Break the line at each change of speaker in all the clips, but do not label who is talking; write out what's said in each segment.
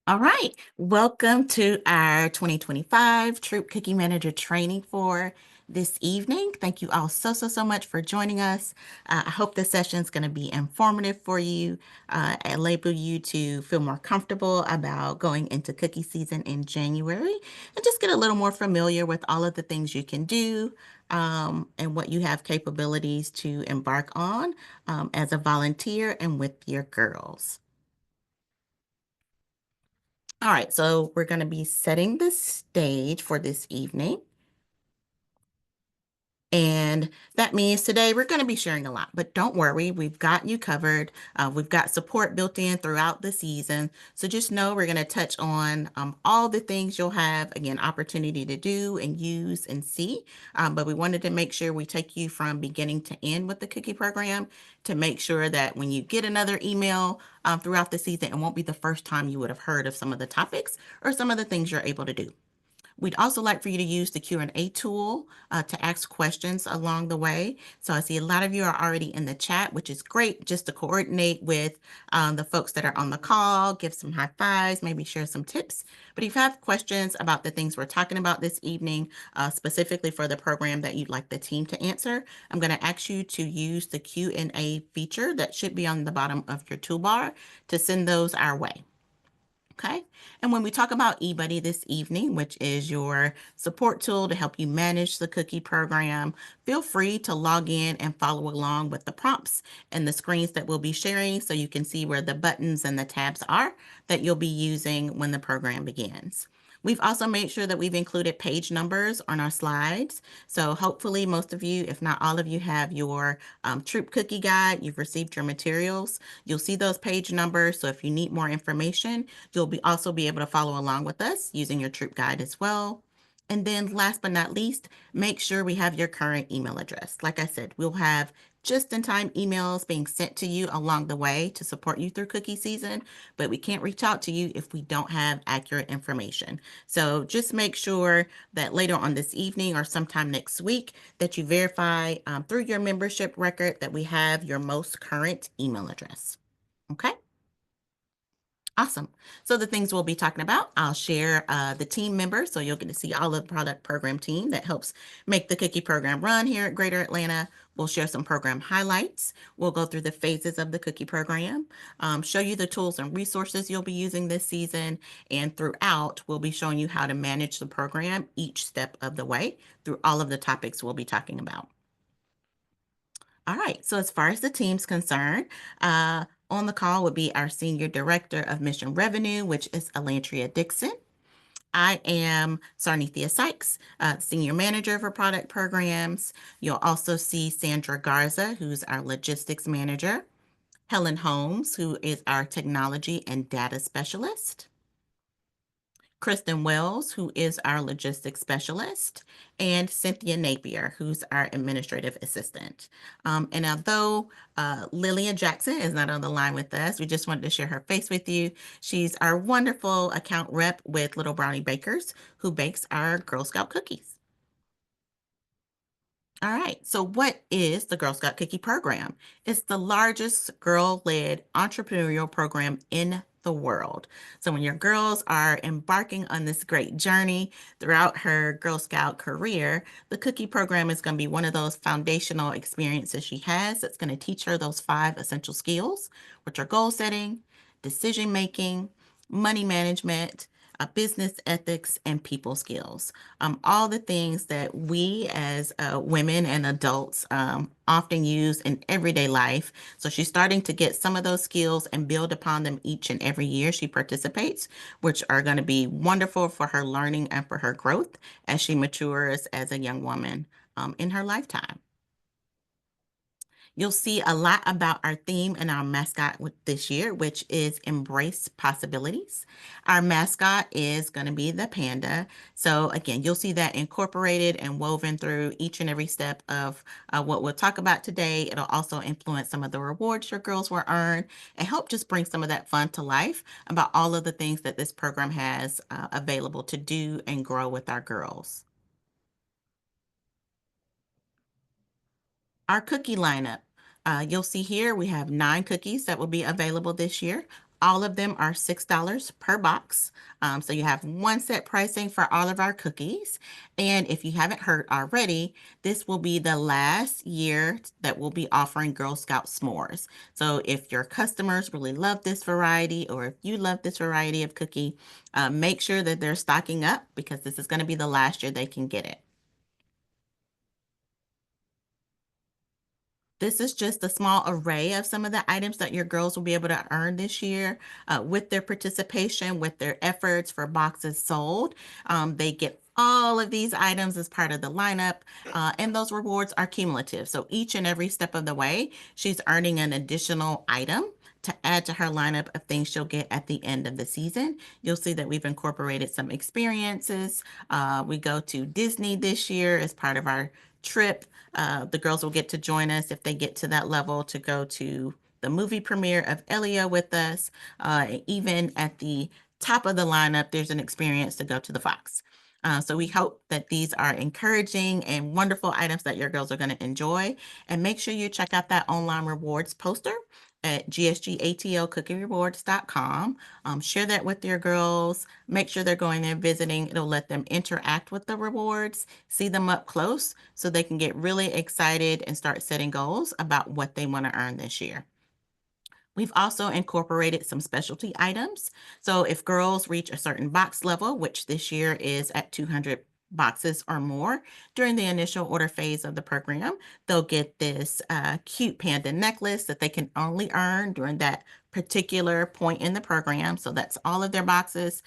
All right, welcome to our 2025 Troop Cookie Manager training for this evening. Thank you all so much for joining us. I hope this session is going to be informative for you, enable you to feel more comfortable about going into cookie season in January, and just get a little more familiar with all of the things you can do and what you have capabilities to embark on as a volunteer and with your girls. All right, so we're going to be setting the stage for this evening. And that means today we're going to be sharing a lot, but don't worry, we've got you covered. We've got support built in throughout the season. So just know we're going to touch on all the things you'll have, again, opportunity to do and use and see. But we wanted to make sure we take you from beginning to end with the cookie program to make sure that when you get another email throughout the season, it won't be the first time you would have heard of some of the topics or some of the things you're able to do. We'd also like for you to use the Q&A tool to ask questions along the way. So I see a lot of you are already in the chat, which is great just to coordinate with the folks that are on the call, give some high fives, maybe share some tips. But if you have questions about the things we're talking about this evening, specifically for the program that you'd like the team to answer, I'm going to ask you to use the Q&A feature that should be on the bottom of your toolbar to send those our way. Okay. And when we talk about eBuddy this evening, which is your support tool to help you manage the cookie program, feel free to log in and follow along with the prompts and the screens that we'll be sharing so you can see where the buttons and the tabs are that you'll be using when the program begins. We've also made sure that we've included page numbers on our slides. So hopefully most of you, if not all of you, have your Troop Cookie Guide. You've received your materials. You'll see those page numbers. So if you need more information, you'll also be able to follow along with us using your Troop Guide as well. And then last but not least, make sure we have your current email address. Like I said, we'll have just-in-time emails being sent to you along the way to support you through cookie season, but we can't reach out to you if we don't have accurate information. So just make sure that later on this evening or sometime next week that you verify through your membership record that we have your most current email address. Okay? Awesome. So the things we'll be talking about, I'll share the team members, so you'll get to see all of the product program team that helps make the cookie program run here at Greater Atlanta. We'll share some program highlights. We'll go through the phases of the cookie program, show you the tools and resources you'll be using this season, and throughout, we'll be showing you how to manage the program each step of the way through all of the topics we'll be talking about. All right, so as far as the team's concerned, on the call would be our Senior Director of Mission Revenue, which is Alantria Dixon. I am Sarnithia Sykes, Senior Manager for Product Programs. You'll also see Sandra Garza, who's our Logistics Manager, Helen Holmes, who is our Technology and Data Specialist, Kristen Wells, who is our logistics specialist, and Cynthia Napier, who's our administrative assistant. And although Lillian Jackson is not on the line with us, we just wanted to share her face with you. She's our wonderful account rep with Little Brownie Bakers, who bakes our Girl Scout cookies. All right, so what is the Girl Scout Cookie Program? It's the largest girl-led entrepreneurial program in the world. So when your girls are embarking on this great journey throughout her Girl Scout career, the cookie program is going to be one of those foundational experiences she has that's going to teach her those 5 essential skills, which are goal setting, decision making, money management, business ethics, and people skills. All the things that we as women and adults often use in everyday life. So she's starting to get some of those skills and build upon them each and every year she participates, which are going to be wonderful for her learning and for her growth as she matures as a young woman in her lifetime. You'll see a lot about our theme and our mascot this year, which is Embrace Possibilities. Our mascot is going to be the panda. So again, you'll see that incorporated and woven through each and every step of what we'll talk about today. It'll also influence some of the rewards your girls will earn and help just bring some of that fun to life about all of the things that this program has available to do and grow with our girls. Our cookie lineup. You'll see here we have 9 cookies that will be available this year. All of them are $6 per box. So you have one set pricing for all of our cookies. And if you haven't heard already, this will be the last year that we'll be offering Girl Scout s'mores. So if your customers really love this variety, or if you love this variety of cookie, make sure that they're stocking up because this is going to be the last year they can get it. This is just a small array of some of the items that your girls will be able to earn this year with their participation, with their efforts for boxes sold. They get all of these items as part of the lineup, and those rewards are cumulative. So each and every step of the way, she's earning an additional item to add to her lineup of things she'll get at the end of the season. You'll see that we've incorporated some experiences. We go to Disney this year as part of our trip. The girls will get to join us if they get to that level to go to the movie premiere of Elio with us. Even at the top of the lineup, there's an experience to go to the Fox. So we hope that these are encouraging and wonderful items that your girls are going to enjoy. And make sure you check out that online rewards poster at gsgatlcookierewards.com. Share that with your girls. Make sure they're going there visiting. It'll let them interact with the rewards, see them up close so they can get really excited and start setting goals about what they want to earn this year. We've also incorporated some specialty items. So if girls reach a certain box level, which this year is at 200 boxes or more during the initial order phase of the program, they'll get this cute panda necklace that they can only earn during that particular point in the program. So that's all of their boxes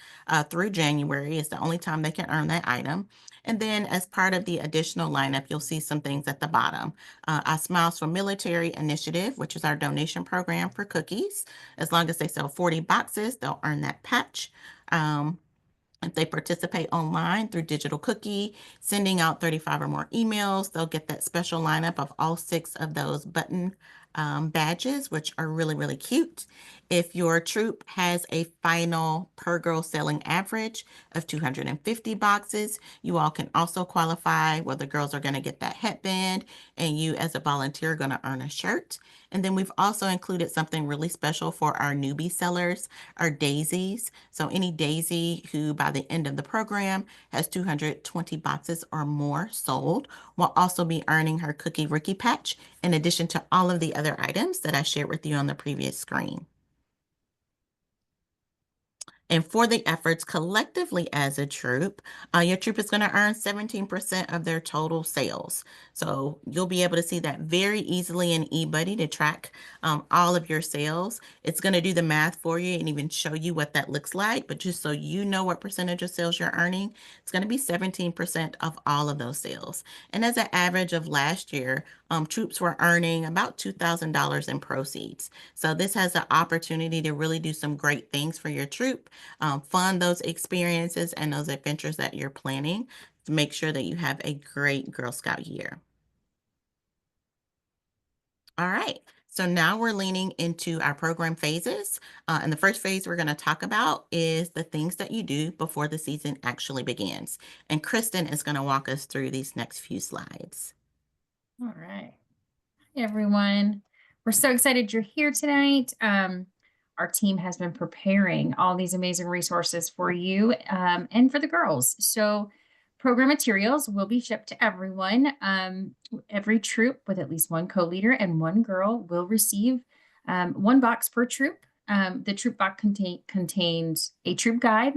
through January is the only time they can earn that item. And then as part of the additional lineup, you'll see some things at the bottom. Our Smiles for Military initiative, which is our donation program for cookies. As long as they sell 40 boxes, they'll earn that patch. If they participate online through Digital Cookie, sending out 35 or more emails, they'll get that special lineup of all 6 of those button badges, which are really, really cute. If your troop has a final per girl selling average of 250 boxes, you all can also qualify where the girls are going to get that headband and you as a volunteer are going to earn a shirt. And then we've also included something really special for our newbie sellers, our daisies. So any daisy who by the end of the program has 220 boxes or more sold will also be earning her Cookie Rookie Patch in addition to all of the other items that I shared with you on the previous screen. And for the efforts collectively as a troop, your troop is going to earn 17% of their total sales. So you'll be able to see that very easily in eBuddy to track all of your sales. It's going to do the math for you and even show you what that looks like. But just so you know what percentage of sales you're earning, it's going to be 17% of all of those sales. And as an average of last year, troops were earning about $2,000 in proceeds. So this has the opportunity to really do some great things for your troop, fund those experiences and those adventures that you're planning to make sure that you have a great Girl Scout year. All right. So now we're leaning into our program phases. And the first phase we're going to talk about is the things that you do before the season actually begins. And Kristen is going to walk us through these next few slides.
All right. Hey, everyone. We're so excited you're here tonight. Our team has been preparing all these amazing resources for you and for the girls. So program materials will be shipped to everyone. Every troop with at least one co-leader and one girl will receive one box per troop. The troop box contains a troop guide,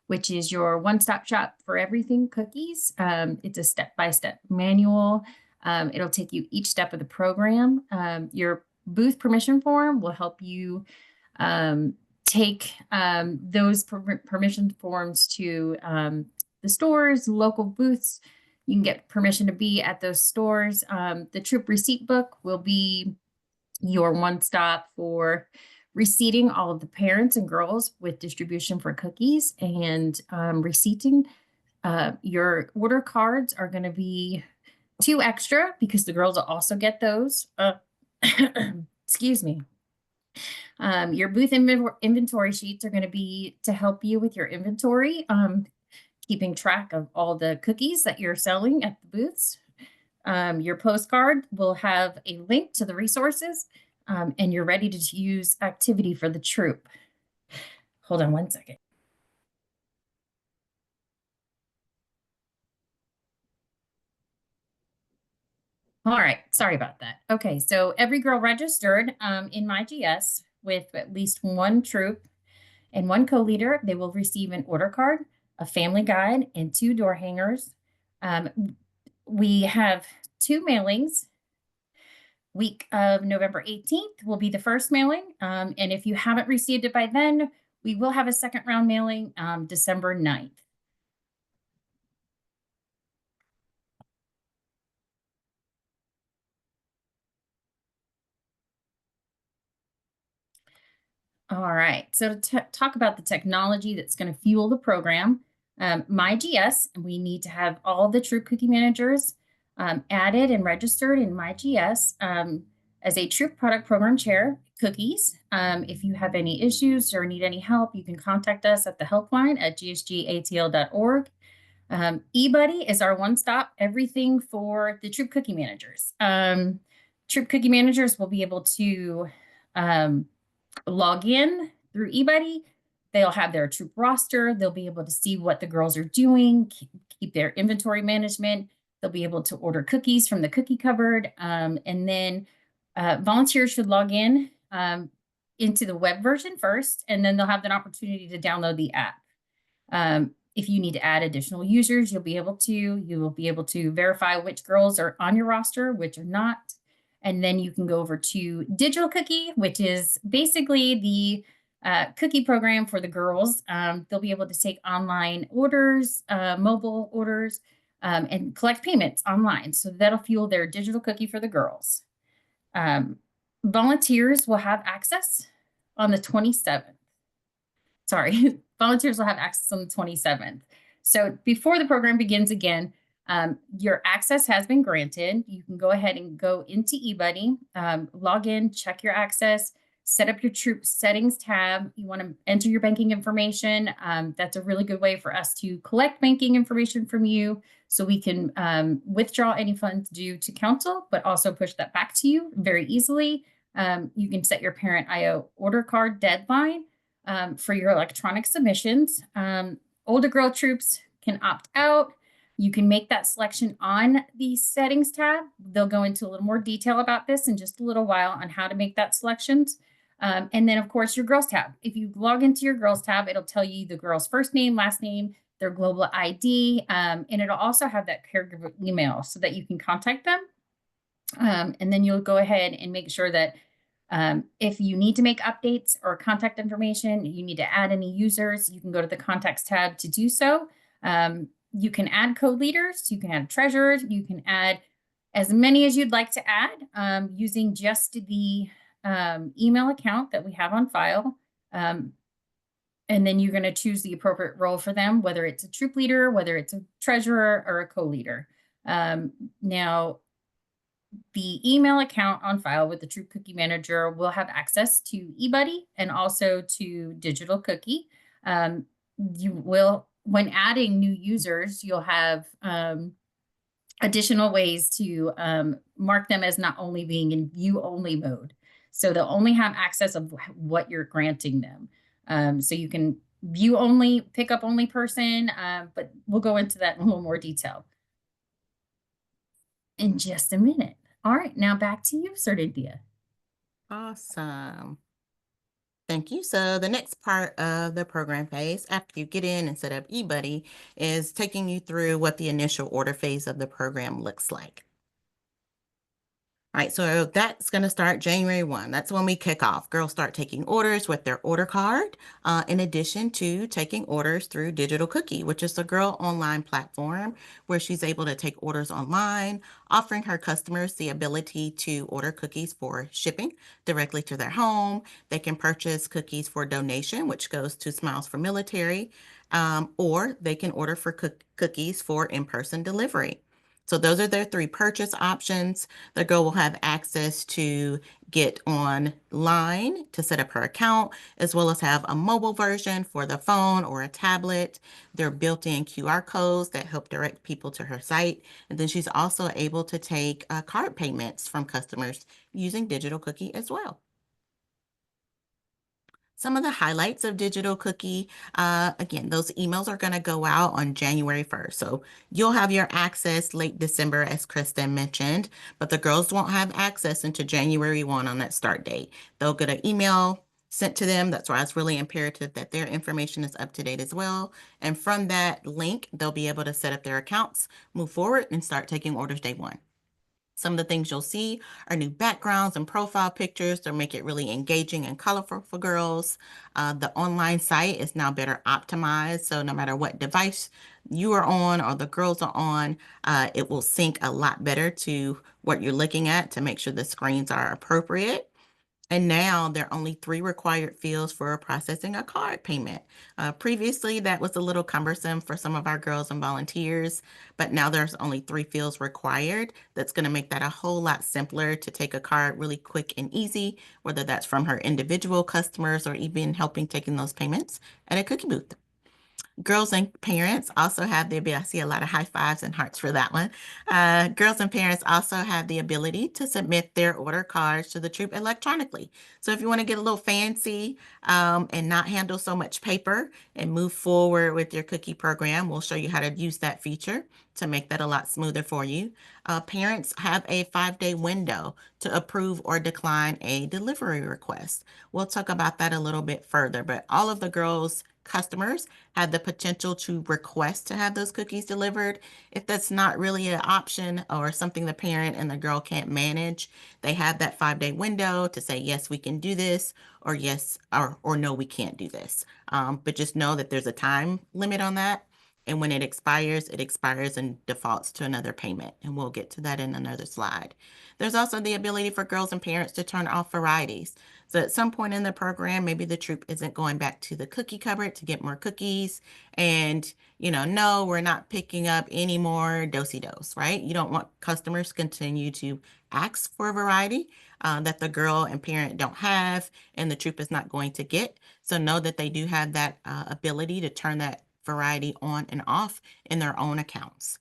which is your one-stop shop for everything cookies. It's a step-by-step manual. It'll take you each step of the program. Your booth permission form will help you take those permission forms to the stores, local booths. You can get permission to be at those stores. The troop receipt book will be your one-stop for receipting all of the parents and girls with distribution for cookies and receipting. Your order cards are going to be 2 extra because the girls will also get those. Excuse me. Your booth inventory sheets are going to be to help you with your inventory, keeping track of all the cookies that you're selling at the booths. Your postcard will have a link to the resources, and you're ready to use activity for the troop. Hold on one second. All right, sorry about that. Okay, so every girl registered in my GS with at least one troop and one co-leader, they will receive an order card, a family guide, and two door hangers. Um, we have two mailings. Week of November 18th will be the first mailing. And if you haven't received it by then, we will have a second round mailing December 9th. All right. So to talk about the technology that's going to fuel the program, my GS, and we need to have all the Troop Cookie Managers added and registered in my GS as a Troop Product Program Chair, Cookies. If you have any issues or need any help, you can contact us at the helpline at gsgatl.org. eBuddy is our one-stop everything for the Troop Cookie Managers. Troop Cookie Managers will be able to um, log in through eBuddy. They'll have their troop roster. They'll be able to see what the girls are doing, keep their inventory management. They'll be able to order cookies from the cookie cupboard. And then volunteers should log in into the web version first, and then they'll have an opportunity to download the app. If you need to add additional users, you'll be able to. You will be able to verify which girls are on your roster, which are not. And then you can go over to Digital Cookie, which is basically the cookie program for the girls. They'll be able to take online orders, mobile orders, and collect payments online. So that'll fuel their digital cookie for the girls. Um, Volunteers will have access on the 27th. Sorry, volunteers will have access on the 27th. So before the program begins again, your access has been granted. You can go ahead and go into eBuddy, log in, check your access, set up your troop settings tab. You want to enter your banking information. That's a really good way for us to collect banking information from you so we can withdraw any funds due to council, but also push that back to you very easily. You can set your parent IO order card deadline for your electronic submissions. Older girl troops can opt out. You can make that selection on the settings tab. They'll go into a little more detail about this in just a little while on how to make that selections. And then, of course, your girls tab. If you log into your girls tab, it'll tell you the girl's first name, last name, their global ID, and it'll also have that caregiver email so that you can contact them. And then you'll go ahead and make sure that if you need to make updates or contact information, you need to add any users, you can go to the contacts tab to do so. You can add co-leaders, you can add treasurers, you can add as many as you'd like to add using just the email account that we have on file. And then you're going to choose the appropriate role for them, whether it's a troop leader, whether it's a treasurer or a co-leader. Now, the email account on file with the Troop Cookie Manager will have access to eBuddy and also to Digital Cookie. You will, when adding new users, you'll have additional ways to mark them as not only being in view only mode. So they'll only have access of what you're granting them. So you can view only, pick up only person, but we'll go into that in a little more detail in just a minute. All right, now back to you, Sir Cynthia.
Awesome. Thank you. So the next part of the program phase, after you get in and set up eBuddy, is taking you through what the initial order phase of the program looks like. All right, so that's going to start January 1. That's when we kick off. Girls start taking orders with their order card, in addition to taking orders through Digital Cookie, which is a girl online platform where she's able to take orders online, offering her customers the ability to order cookies for shipping directly to their home. They can purchase cookies for donation, which goes to Smiles for Military, or they can order for cookies for in-person delivery. So those are their three purchase options. The girl will have access to get online to set up her account, as well as have a mobile version for the phone or a tablet. There are built-in QR codes that help direct people to her site. And then she's also able to take card payments from customers using Digital Cookie as well. Some of the highlights of Digital Cookie, again, those emails are going to go out on January 1st. So you'll have your access late December, as Kristen mentioned, but the girls won't have access until January 1 on that start date. They'll get an email sent to them. That's why it's really imperative that their information is up to date as well. And from that link, they'll be able to set up their accounts, move forward, and start taking orders day one. Some of the things you'll see are new backgrounds and profile pictures to make it really engaging and colorful for girls. The online site is now better optimized, so no matter what device you are on or the girls are on, it will sync a lot better to what you're looking at to make sure the screens are appropriate. And now there are only three required fields for processing a card payment. Previously, that was a little cumbersome for some of our girls and volunteers, but now there's only three fields required. That's going to make that a whole lot simpler to take a card really quick and easy, whether that's from her individual customers or even helping taking those payments at a cookie booth. Girls and parents also have the ability, I see a lot of high fives and hearts for that one. Girls and parents also have the ability to submit their order cards to the troop electronically. So if you want to get a little fancy and not handle so much paper and move forward with your cookie program, we'll show you how to use that feature to make that a lot smoother for you. Parents have a 5-day window to approve or decline a delivery request. We'll talk about that a little bit further, but all of the girls' customers have the potential to request to have those cookies delivered. If that's not really an option or something the parent and the girl can't manage, they have that 5-day window to say, yes, we can do this, or yes, or no, we can't do this. But just know that there's a time limit on that. And when it expires and defaults to another payment. And we'll get to that in another slide. There's also the ability for girls and parents to turn off varieties. So at some point in the program, maybe the troop isn't going back to the cookie cupboard to get more cookies. And, no, we're not picking up any more do-si-dos, right? You don't want customers to continue to ask for a variety that the girl and parent don't have and the troop is not going to get. So know that they do have that ability to turn that variety on and off in their own accounts.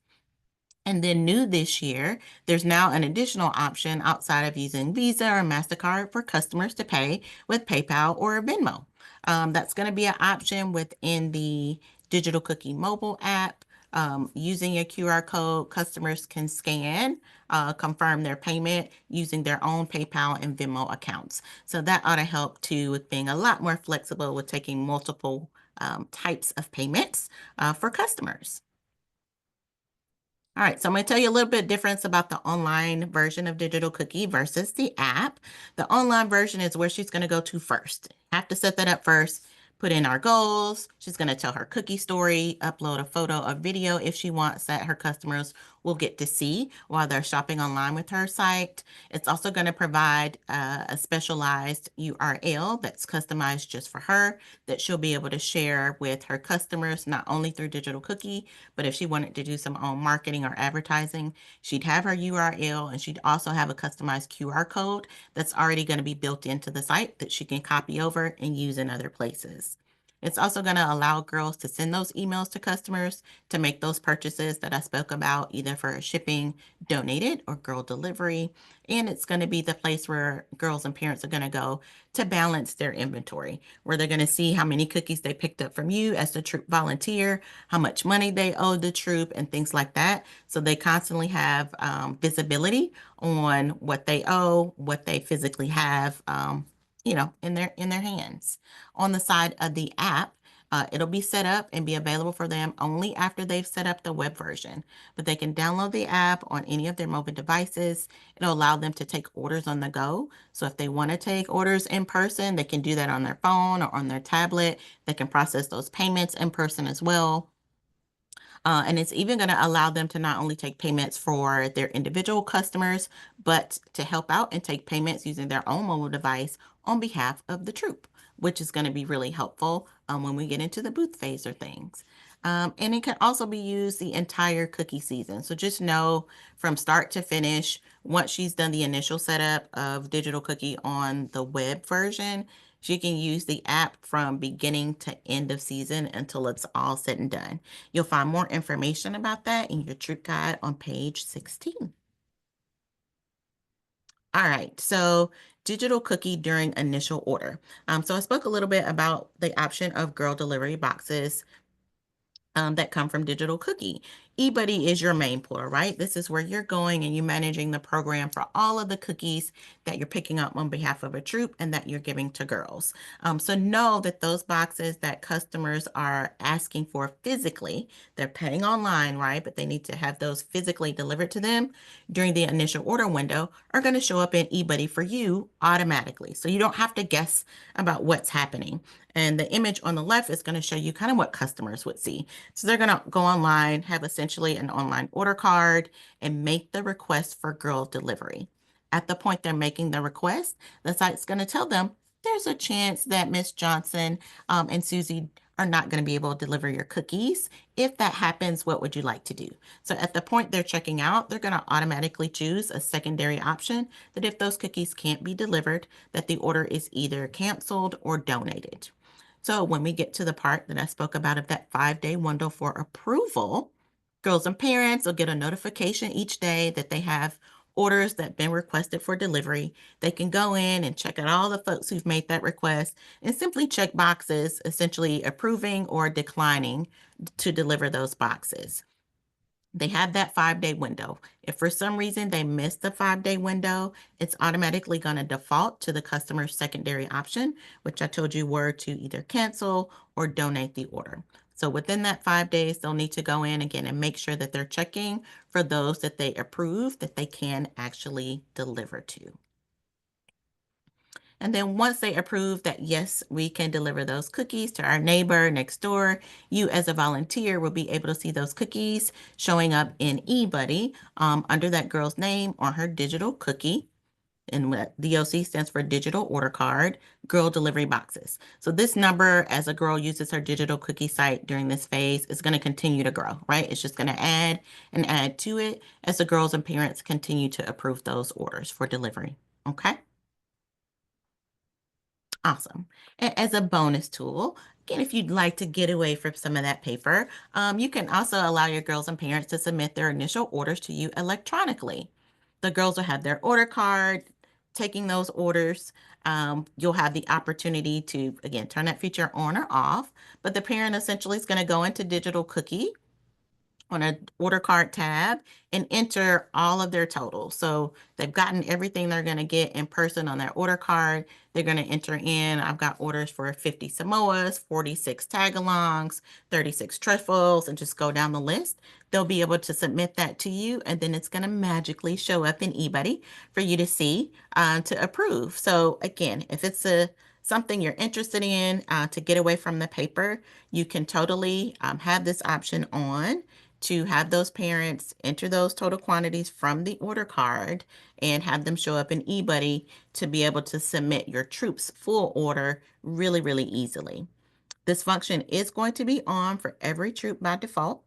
And then new this year, there's now an additional option outside of using Visa or MasterCard for customers to pay with PayPal or Venmo. That's going to be an option within the Digital Cookie mobile app. Using a QR code, customers can scan, confirm their payment using their own PayPal and Venmo accounts. So that ought to help too with being a lot more flexible with taking multiple types of payments for customers. All right, so I'm going to tell you a little bit difference about the online version of Digital Cookie versus the app. The online version is where she's going to go to first. Have to set that up first, put in our goals. She's going to tell her cookie story, upload a photo or video if she wants that her customers will get to see while they're shopping online with her site. It's also going to provide a specialized URL that's customized just for her that she'll be able to share with her customers, not only through Digital Cookie, but if she wanted to do some own marketing or advertising, she'd have her URL and she'd also have a customized QR code that's already going to be built into the site that she can copy over and use in other places. It's also going to allow girls to send those emails to customers to make those purchases that I spoke about, either for shipping, donated, or girl delivery. And it's going to be the place where girls and parents are going to go to balance their inventory, where they're going to see how many cookies they picked up from you as the troop volunteer, how much money they owe the troop, and things like that. So they constantly have visibility on what they owe, what they physically have, in their hands. On the side of the app, it'll be set up and be available for them only after they've set up the web version. But they can download the app on any of their mobile devices. It'll allow them to take orders on the go. So if they want to take orders in person, they can do that on their phone or on their tablet. They can process those payments in person as well. And it's even going to allow them to not only take payments for their individual customers, but to help out and take payments using their own mobile device on behalf of the troop, which is going to be really helpful when we get into the booth phase or things. And it can also be used the entire cookie season. So just know from start to finish, once she's done the initial setup of Digital Cookie on the web version, she can use the app from beginning to end of season until it's all said and done. You'll find more information about that in your troop guide on page 16. All right, so digital cookie during initial order. So I spoke a little bit about the option of girl delivery boxes that come from Digital Cookie. eBuddy is your main portal, right? This is where you're going and you're managing the program for all of the cookies that you're picking up on behalf of a troop and that you're giving to girls. So know that those boxes that customers are asking for physically, they're paying online, right? But they need to have those physically delivered to them during the initial order window are going to show up in eBuddy for you automatically. So you don't have to guess about what's happening. And the image on the left is going to show you kind of what customers would see. So they're going to go online, have essentially an online order card, and make the request for girl delivery. At the point they're making the request, the site's going to tell them there's a chance that Miss Johnson and Susie are not going to be able to deliver your cookies. If that happens, what would you like to do? So at the point they're checking out, they're going to automatically choose a secondary option that if those cookies can't be delivered, that the order is either canceled or donated. So when we get to the part that I spoke about of that 5-day window for approval, girls and parents will get a notification each day that they have orders that have been requested for delivery. They can go in and check out all the folks who've made that request and simply check boxes, essentially approving or declining to deliver those boxes. They have that 5-day window. If for some reason they miss the 5-day window, it's automatically going to default to the customer's secondary option, which I told you were to either cancel or donate the order. So within that 5 days, they'll need to go in again and make sure that they're checking for those that they approve that they can actually deliver to. And then once they approve that, yes, we can deliver those cookies to our neighbor next door, you as a volunteer will be able to see those cookies showing up in eBuddy under that girl's name or her digital cookie. And what DOC stands for digital order card, girl delivery boxes. So this number, as a girl uses her digital cookie site during this phase, is going to continue to grow, right? It's just going to add and add to it as the girls and parents continue to approve those orders for delivery. Okay. Awesome. As a bonus tool, again, if you'd like to get away from some of that paper, you can also allow your girls and parents to submit their initial orders to you electronically. The girls will have their order card, taking those orders. You'll have the opportunity to, again, turn that feature on or off, but the parent essentially is going to go into Digital Cookie on an order card tab and enter all of their totals. So they've gotten everything they're going to get in person on their order card. They're going to enter in, I've got orders for 50 Samoas, 46 tagalongs, 36 truffles, and just go down the list. They'll be able to submit that to you, and then it's going to magically show up in eBuddy for you to see to approve. So again, if it's something you're interested in to get away from the paper, you can totally have this option on to have those parents enter those total quantities from the order card and have them show up in eBuddy to be able to submit your troops full order really, really easily. This function is going to be on for every troop by default.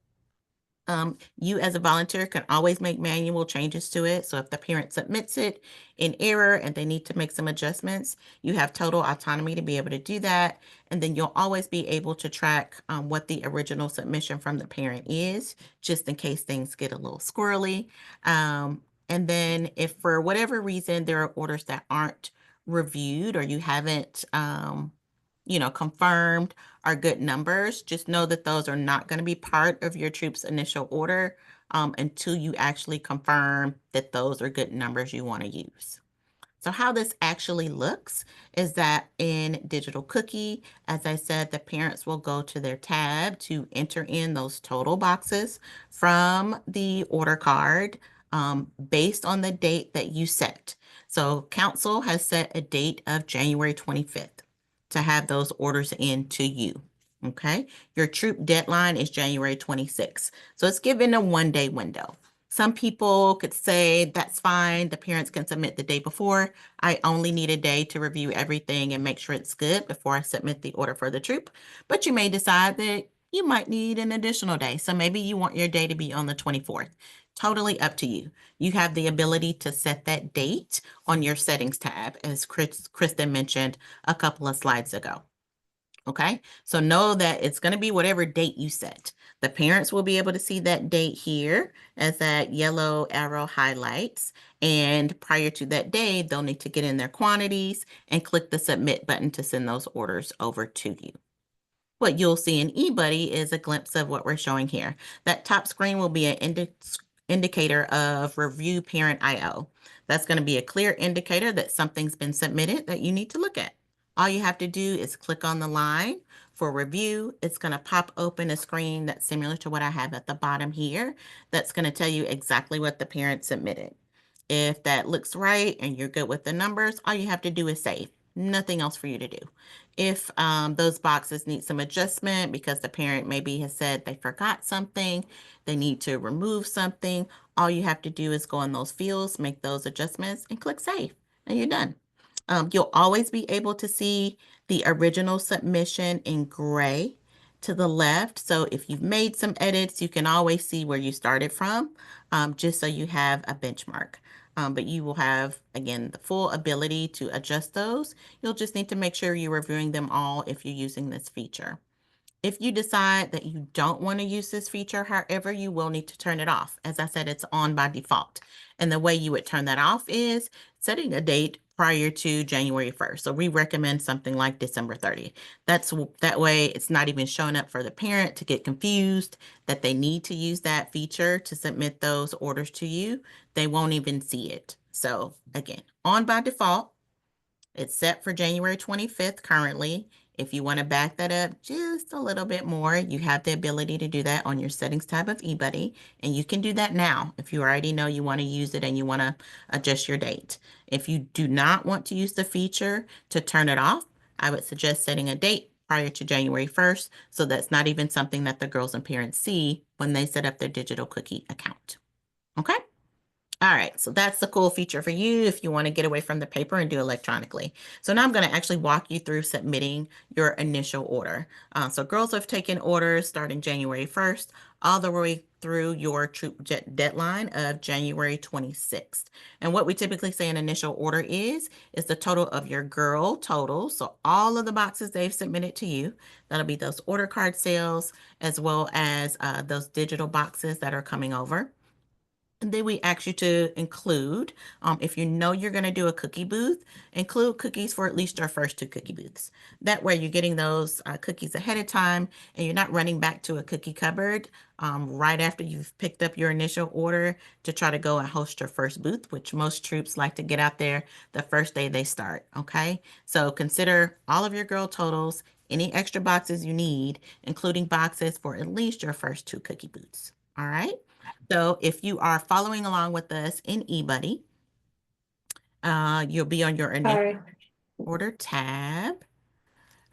You as a volunteer can always make manual changes to it. So if the parent submits it in error and they need to make some adjustments, you have total autonomy to be able to do that. And then you'll always be able to track what the original submission from the parent is, just in case things get a little squirrely. And then if for whatever reason there are orders that aren't reviewed or you haven't, confirmed are good numbers, just know that those are not going to be part of your troop's initial order until you actually confirm that those are good numbers you want to use. So how this actually looks is that in Digital Cookie, as I said, the parents will go to their tab to enter in those total boxes from the order card based on the date that you set. So council has set a date of January 25th to have those orders in to you. Okay, your troop deadline is January 26th. So it's given a 1-day window. Some people could say that's fine. The parents can submit the day before. I only need a day to review everything and make sure it's good before I submit the order for the troop. But you may decide that you might need an additional day. So maybe you want your day to be on the 24th. Totally up to you. You have the ability to set that date on your settings tab, as Kristen mentioned a couple of slides ago. Okay, so know that it's going to be whatever date you set. The parents will be able to see that date here as that yellow arrow highlights. And prior to that day, they'll need to get in their quantities and click the submit button to send those orders over to you. What you'll see in eBuddy is a glimpse of what we're showing here. That top screen will be an indicator of review parent IO. That's going to be a clear indicator that something's been submitted that you need to look at. All you have to do is click on the line for review. It's going to pop open a screen that's similar to what I have at the bottom here. That's going to tell you exactly what the parent submitted. If that looks right and you're good with the numbers, all you have to do is save. Nothing else for you to do. If those boxes need some adjustment because the parent maybe has said they forgot something, they need to remove something, all you have to do is go in those fields, make those adjustments, and click save, and you're done. You'll always be able to see the original submission in gray to the left. So if you've made some edits, you can always see where you started from, just so you have a benchmark. But you will have, again, the full ability to adjust those. You'll just need to make sure you're reviewing them all if you're using this feature. If you decide that you don't want to use this feature, however, you will need to turn it off. As I said, it's on by default. And the way you would turn that off is setting a date prior to January 1st. So we recommend something like December 30th. That way it's not even showing up for the parent to get confused that they need to use that feature to submit those orders to you. They won't even see it. So again, on by default. It's set for January 25th currently. If you want to back that up just a little bit more, you have the ability to do that on your settings tab of eBuddy, and you can do that now if you already know you want to use it and you want to adjust your date. If you do not want to use the feature to turn it off, I would suggest setting a date prior to January 1st, so that's not even something that the girls and parents see when they set up their digital cookie account. Okay? All right, so that's the cool feature for you if you want to get away from the paper and do electronically. So now I'm going to actually walk you through submitting your initial order. So girls have taken orders starting January 1st all the way through your troop deadline of January 26th. And what we typically say an initial order is the total of your girl totals. So all of the boxes they've submitted to you, that'll be those order card sales as well as those digital boxes that are coming over. And then we ask you to include, if you know you're going to do a cookie booth, include cookies for at least your first two cookie booths. That way you're getting those cookies ahead of time and you're not running back to a cookie cupboard right after you've picked up your initial order to try to go and host your first booth, which most troops like to get out there the first day they start, okay? So consider all of your girl totals, any extra boxes you need, including boxes for at least your first two cookie booths, all right? So if you are following along with us in eBuddy, you'll be on your initial
Sorry.
order tab.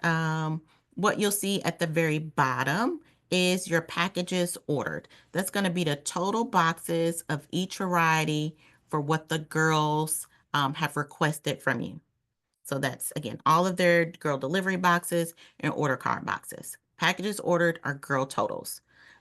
Um, what you'll see at the very bottom is your packages ordered. That's going to be the total boxes of each variety for what the girls have requested from you. So that's, again, all of their girl delivery boxes and order card boxes. Packages ordered are girl totals.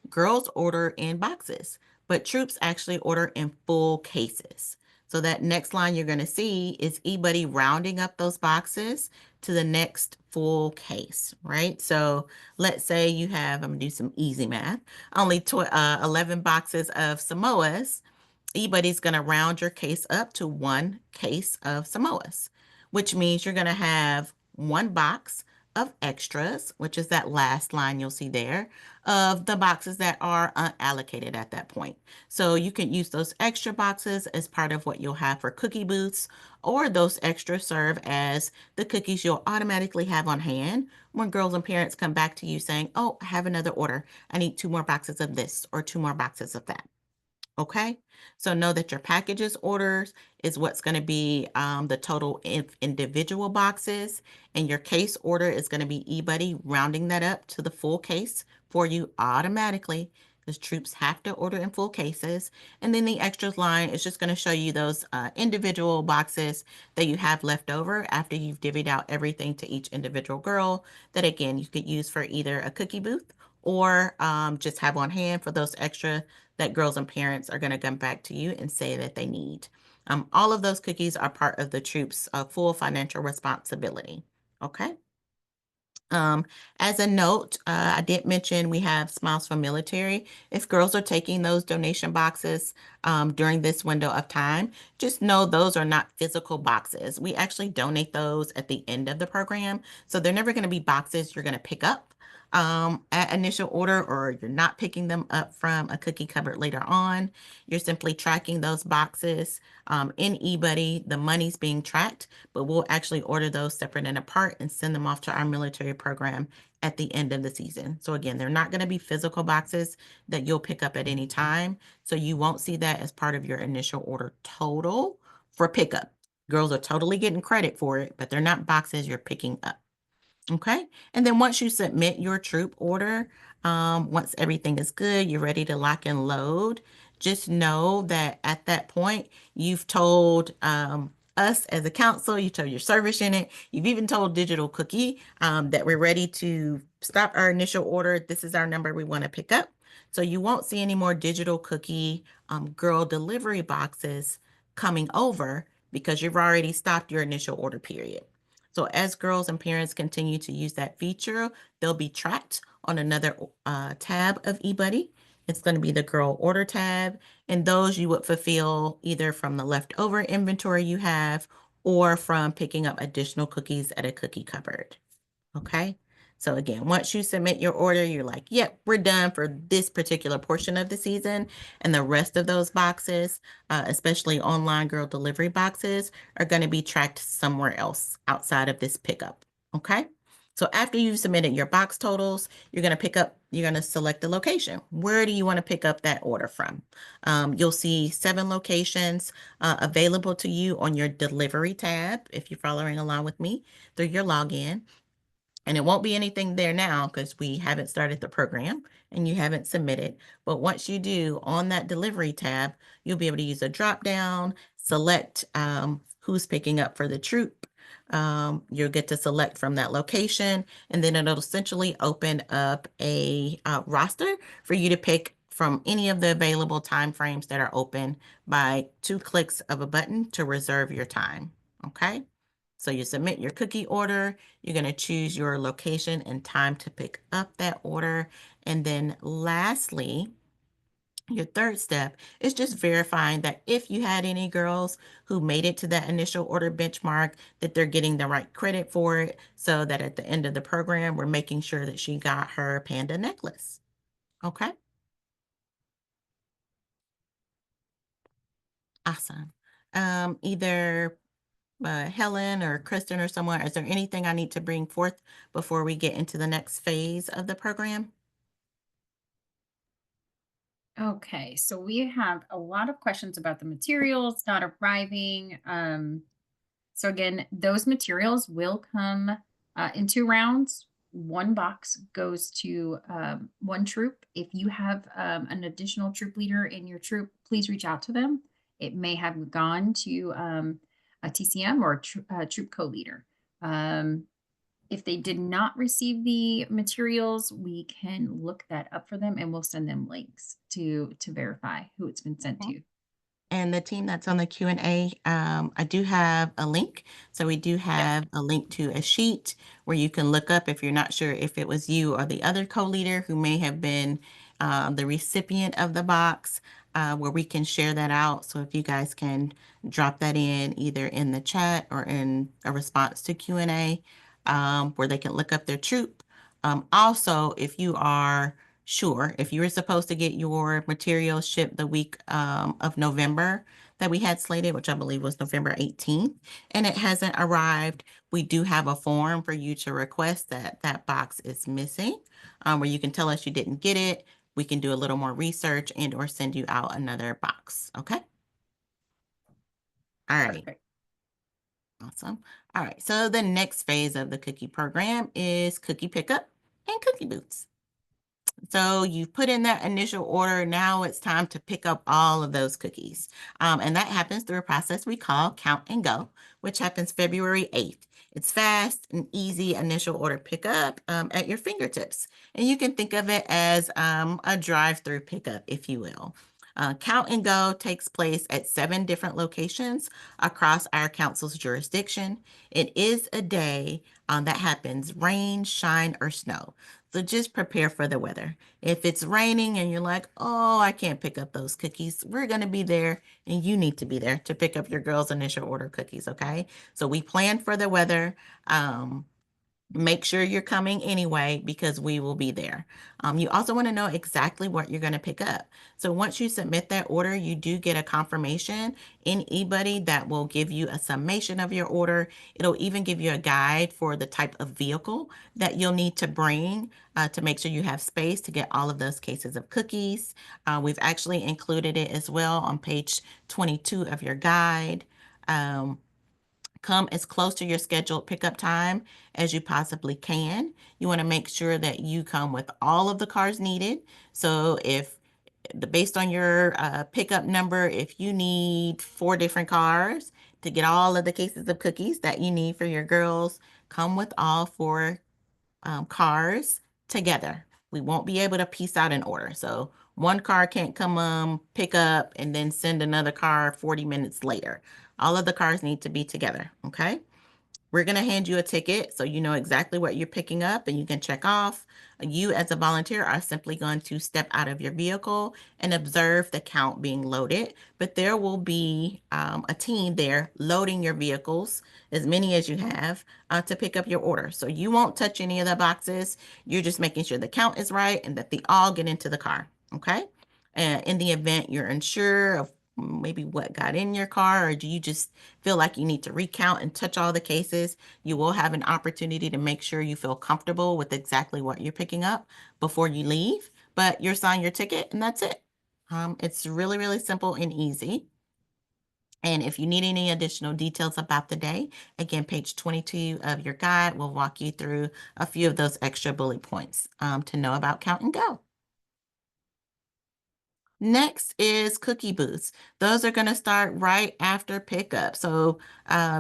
Girls order in boxes, but troops actually order in full cases. So that next line you're going to see is eBuddy rounding up those boxes to the next full case, right? So let's say you have, I'm going to do some easy math, only 11 boxes of Samoas. eBuddy's going to round your case up to one case of Samoas, which means you're going to have one box of extras, which is that last line you'll see there, of the boxes that are unallocated at that point. So you can use those extra boxes as part of what you'll have for cookie booths, or those extras serve as the cookies you'll automatically have on hand when girls and parents come back to you saying, oh, I have another order. I need two more boxes of this or two more boxes of that. Okay, so know that your packages orders is what's going to be the total individual boxes, and your case order is going to be eBuddy rounding that up to the full case for you automatically because troops have to order in full cases. And then the extras line is just going to show you those individual boxes that you have left over after you've divvied out everything to each individual girl that, again, you could use for either a cookie booth or just have on hand for those extra that girls and parents are going to come back to you and say that they need. All of those cookies are part of the troops' full financial responsibility. Okay. Um, as a note, I did mention we have Smiles for Military. If girls are taking those donation boxes during this window of time, just know those are not physical boxes. We actually donate those at the end of the program. So they're never going to be boxes you're going to pick up at initial order, or you're not picking them up from a cookie cupboard later on. You're simply tracking those boxes in eBuddy. The money's being tracked, but we'll actually order those separate and apart and send them off to our military program at the end of the season. So again, they're not going to be physical boxes that you'll pick up at any time. So you won't see that as part of your initial order total for pickup. Girls are totally getting credit for it, but they're not boxes you're picking up. Okay. And then once you submit your troop order, once everything is good, you're ready to lock and load, just know that at that point, you've told us as a council, you told your service unit, you've even told Digital Cookie that we're ready to stop our initial order. This is our number we want to pick up. So you won't see any more Digital Cookie girl delivery boxes coming over because you've already stopped your initial order period. So as girls and parents continue to use that feature, they'll be tracked on another tab of eBuddy. It's going to be the girl order tab, and those you would fulfill either from the leftover inventory you have or from picking up additional cookies at a cookie cupboard. Okay. So again, once you submit your order, you're like, yep, we're done for this particular portion of the season. And the rest of those boxes, especially online girl delivery boxes, are going to be tracked somewhere else outside of this pickup. Okay. So after you've submitted your box totals, you're going to select the location. Where do you want to pick up that order from? You'll see 7 locations available to you on your delivery tab if you're following along with me through your login. And it won't be anything there now because we haven't started the program and you haven't submitted. But once you do, on that delivery tab, you'll be able to use a drop down, select who's picking up for the troop. You'll get to select from that location, and then it'll essentially open up a roster for you to pick from any of the available time frames that are open by 2 clicks of a button to reserve your time. Okay. So you submit your cookie order, you're going to choose your location and time to pick up that order. And then lastly, your third step is just verifying that if you had any girls who made it to that initial order benchmark, that they're getting the right credit for it, so that at the end of the program, we're making sure that she got her panda necklace. Okay, awesome. Either Helen or Kristen or someone, is there anything I need to bring forth before we get into the next phase of the program?
Okay, so we have a lot of questions about the materials not arriving. So again, those materials will come in 2 rounds. One box goes to one troop. If you have an additional troop leader in your troop, please reach out to them. It may have gone to a TCM or a troop co-leader. If they did not receive the materials, we can look that up for them and we'll send them links to verify who it's been sent to.
And the team that's on the Q&A, I do have a link. So we do
Yep.
have a link to a sheet where you can look up if you're not sure if it was you or the other co-leader who may have been the recipient of the box, where we can share that out. So if you guys can drop that in either in the chat or in a response to Q&A, where they can look up their troop. Also, if you are sure, if you were supposed to get your materials shipped the week of November that we had slated, which I believe was November 18th, and it hasn't arrived, we do have a form for you to request that that box is missing, where you can tell us you didn't get it. We can do a little more research and or send you out another box. Okay. All right.
Perfect.
Awesome. All right. So the next phase of the cookie program is cookie pickup and cookie boots. So you've put in that initial order. Now it's time to pick up all of those cookies. And that happens through a process we call Count and Go, which happens February 8th. It's fast and easy initial order pickup at your fingertips. And you can think of it as a drive-through pickup, if you will. Count and Go takes place at 7 different locations across our council's jurisdiction. It is a day that happens rain, shine, or snow. So just prepare for the weather. If it's raining and you're like, oh, I can't pick up those cookies, we're going to be there and you need to be there to pick up your girls' initial order cookies, okay? So we plan for the weather. Make sure you're coming anyway because we will be there. You also want to know exactly what you're going to pick up. So once you submit that order, you do get a confirmation in eBuddy that will give you a summation of your order. It'll even give you a guide for the type of vehicle that you'll need to bring to make sure you have space to get all of those cases of cookies. We've actually included it as well on page 22 of your guide. Um, Come as close to your scheduled pickup time as you possibly can. You want to make sure that you come with all of the cars needed. So if based on your pickup number, if you need 4 different cars to get all of the cases of cookies that you need for your girls, come with all 4 cars together. We won't be able to piece out an order. So one car can't come pick up and then send another car 40 minutes later. All of the cars need to be together, okay? We're going to hand you a ticket so you know exactly what you're picking up and you can check off. You, as a volunteer, are simply going to step out of your vehicle and observe the count being loaded. But there will be a team there loading your vehicles, as many as you have, to pick up your order. So you won't touch any of the boxes. You're just making sure the count is right and that they all get into the car. Okay. And in the event you're unsure of maybe what got in your car, or do you just feel like you need to recount and touch all the cases, you will have an opportunity to make sure you feel comfortable with exactly what you're picking up before you leave. But you're signing your ticket and that's it. It's really, really simple and easy. And if you need any additional details about the day, again, page 22 of your guide will walk you through a few of those extra bullet points to know about Count and Go. Next is cookie booths. Those are going to start right after pickup. So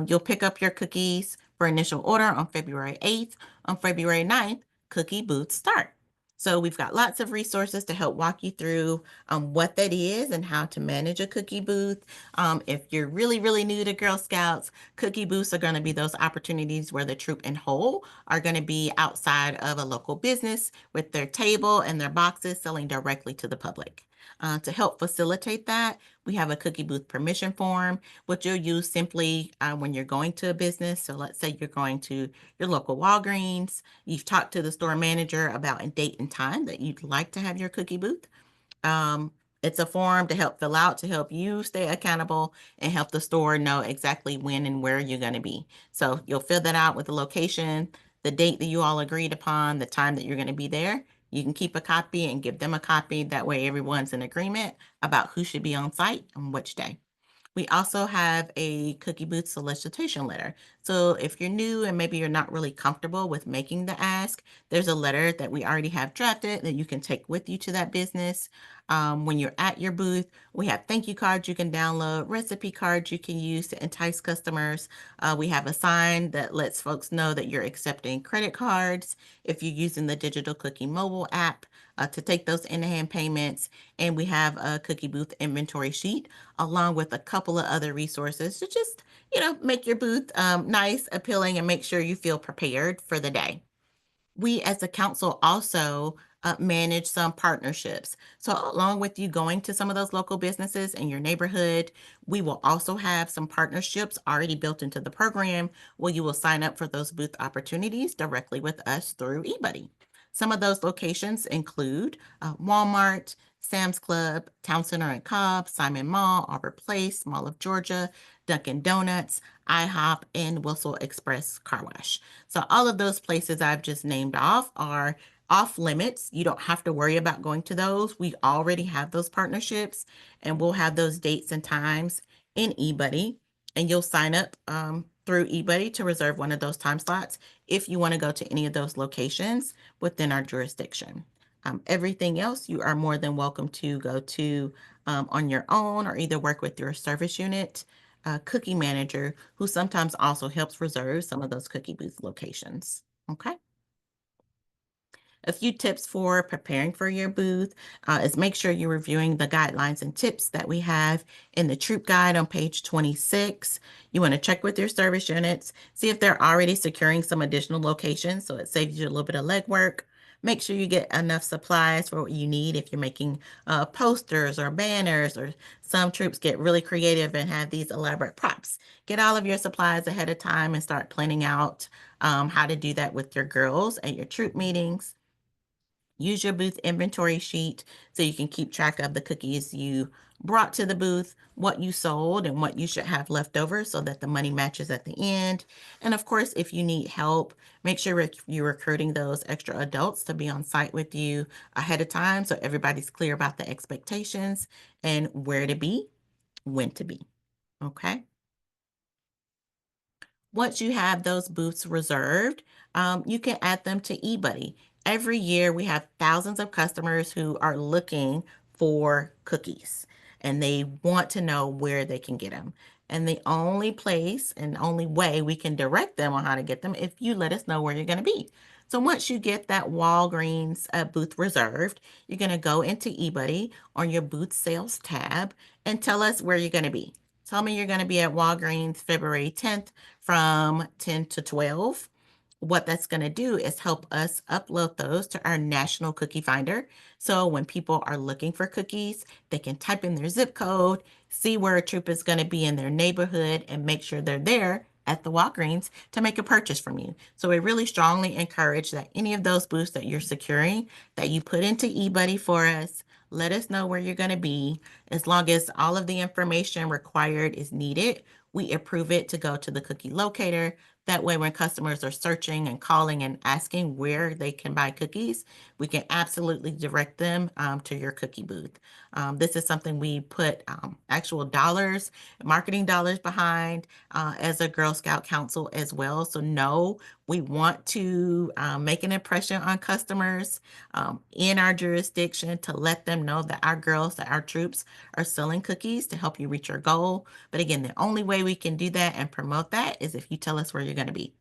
you'll pick up your cookies for initial order on February 8th. On February 9th, cookie booths start. So we've got lots of resources to help walk you through what that is and how to manage a cookie booth. If you're really, really new to Girl Scouts, cookie booths are going to be those opportunities where the troop in whole are going to be outside of a local business with their table and their boxes selling directly to the public. To help facilitate that, we have a cookie booth permission form, which you'll use simply when you're going to a business. So let's say you're going to your local Walgreens, you've talked to the store manager about a date and time that you'd like to have your cookie booth. Um, it's a form to help fill out to help you stay accountable and help the store know exactly when and where you're going to be. So you'll fill that out with the location, the date that you all agreed upon, the time that you're going to be there. You can keep a copy and give them a copy. That way everyone's in agreement about who should be on site and which day. We also have a cookie booth solicitation letter. So if you're new and maybe you're not really comfortable with making the ask, there's a letter that we already have drafted that you can take with you to that business. When you're at your booth, we have thank you cards you can download, recipe cards you can use to entice customers. We have a sign that lets folks know that you're accepting credit cards if you're using the Digital Cookie mobile app to take those in-hand payments. And we have a cookie booth inventory sheet along with a couple of other resources to just, make your booth nice, appealing, and make sure you feel prepared for the day. We as a council also manage some partnerships. So along with you going to some of those local businesses in your neighborhood, we will also have some partnerships already built into the program where you will sign up for those booth opportunities directly with us through eBuddy. Some of those locations include Walmart, Sam's Club, Town Center and Cobb, Simon Mall, Arbor Place, Mall of Georgia, Dunkin' Donuts, IHOP, and Whistle Express Car Wash. So all of those places I've just named off are off limits. You don't have to worry about going to those. We already have those partnerships and we'll have those dates and times in eBuddy. And you'll sign up through eBuddy to reserve one of those time slots if you want to go to any of those locations within our jurisdiction. Everything else you are more than welcome to go to on your own or either work with your service unit cookie manager who sometimes also helps reserve some of those cookie booth locations. Okay. A few tips for preparing for your booth is make sure you're reviewing the guidelines and tips that we have in the troop guide on page 26. You want to check with your service units, see if they're already securing some additional locations so it saves you a little bit of legwork. Make sure you get enough supplies for what you need if you're making posters or banners, or some troops get really creative and have these elaborate props. Get all of your supplies ahead of time and start planning out how to do that with your girls at your troop meetings. Use your booth inventory sheet so you can keep track of the cookies you brought to the booth, what you sold, and what you should have left over so that the money matches at the end. And of course, if you need help, make sure you're recruiting those extra adults to be on site with you ahead of time so everybody's clear about the expectations and where to be, when to be. Okay. Once you have those booths reserved, you can add them to eBuddy. Every year, we have thousands of customers who are looking for cookies and they want to know where they can get them. And the only place and only way we can direct them on how to get them if you let us know where you're going to be. So once you get that Walgreens booth reserved, you're going to go into eBuddy on your booth sales tab and tell us where you're going to be. Tell me you're going to be at Walgreens February 10th from 10 to 12. What that's going to do is help us upload those to our national cookie finder. So when people are looking for cookies, they can type in their zip code, see where a troop is going to be in their neighborhood, and make sure they're there at the Walgreens to make a purchase from you. So we really strongly encourage that any of those booths that you're securing, that you put into eBuddy for us. Let us know where you're going to be. As long as all of the information required is needed, we approve it to go to the cookie locator. That way, when customers are searching and calling and asking where they can buy cookies, we can absolutely direct them to your cookie booth. This is something we put actual dollars, marketing dollars behind as a Girl Scout Council as well. So, no, we want to make an impression on customers in our jurisdiction to let them know that our girls, that our troops are selling cookies to help you reach your goal. But again, the only way we can do that and promote that is if you tell us where you're going to be.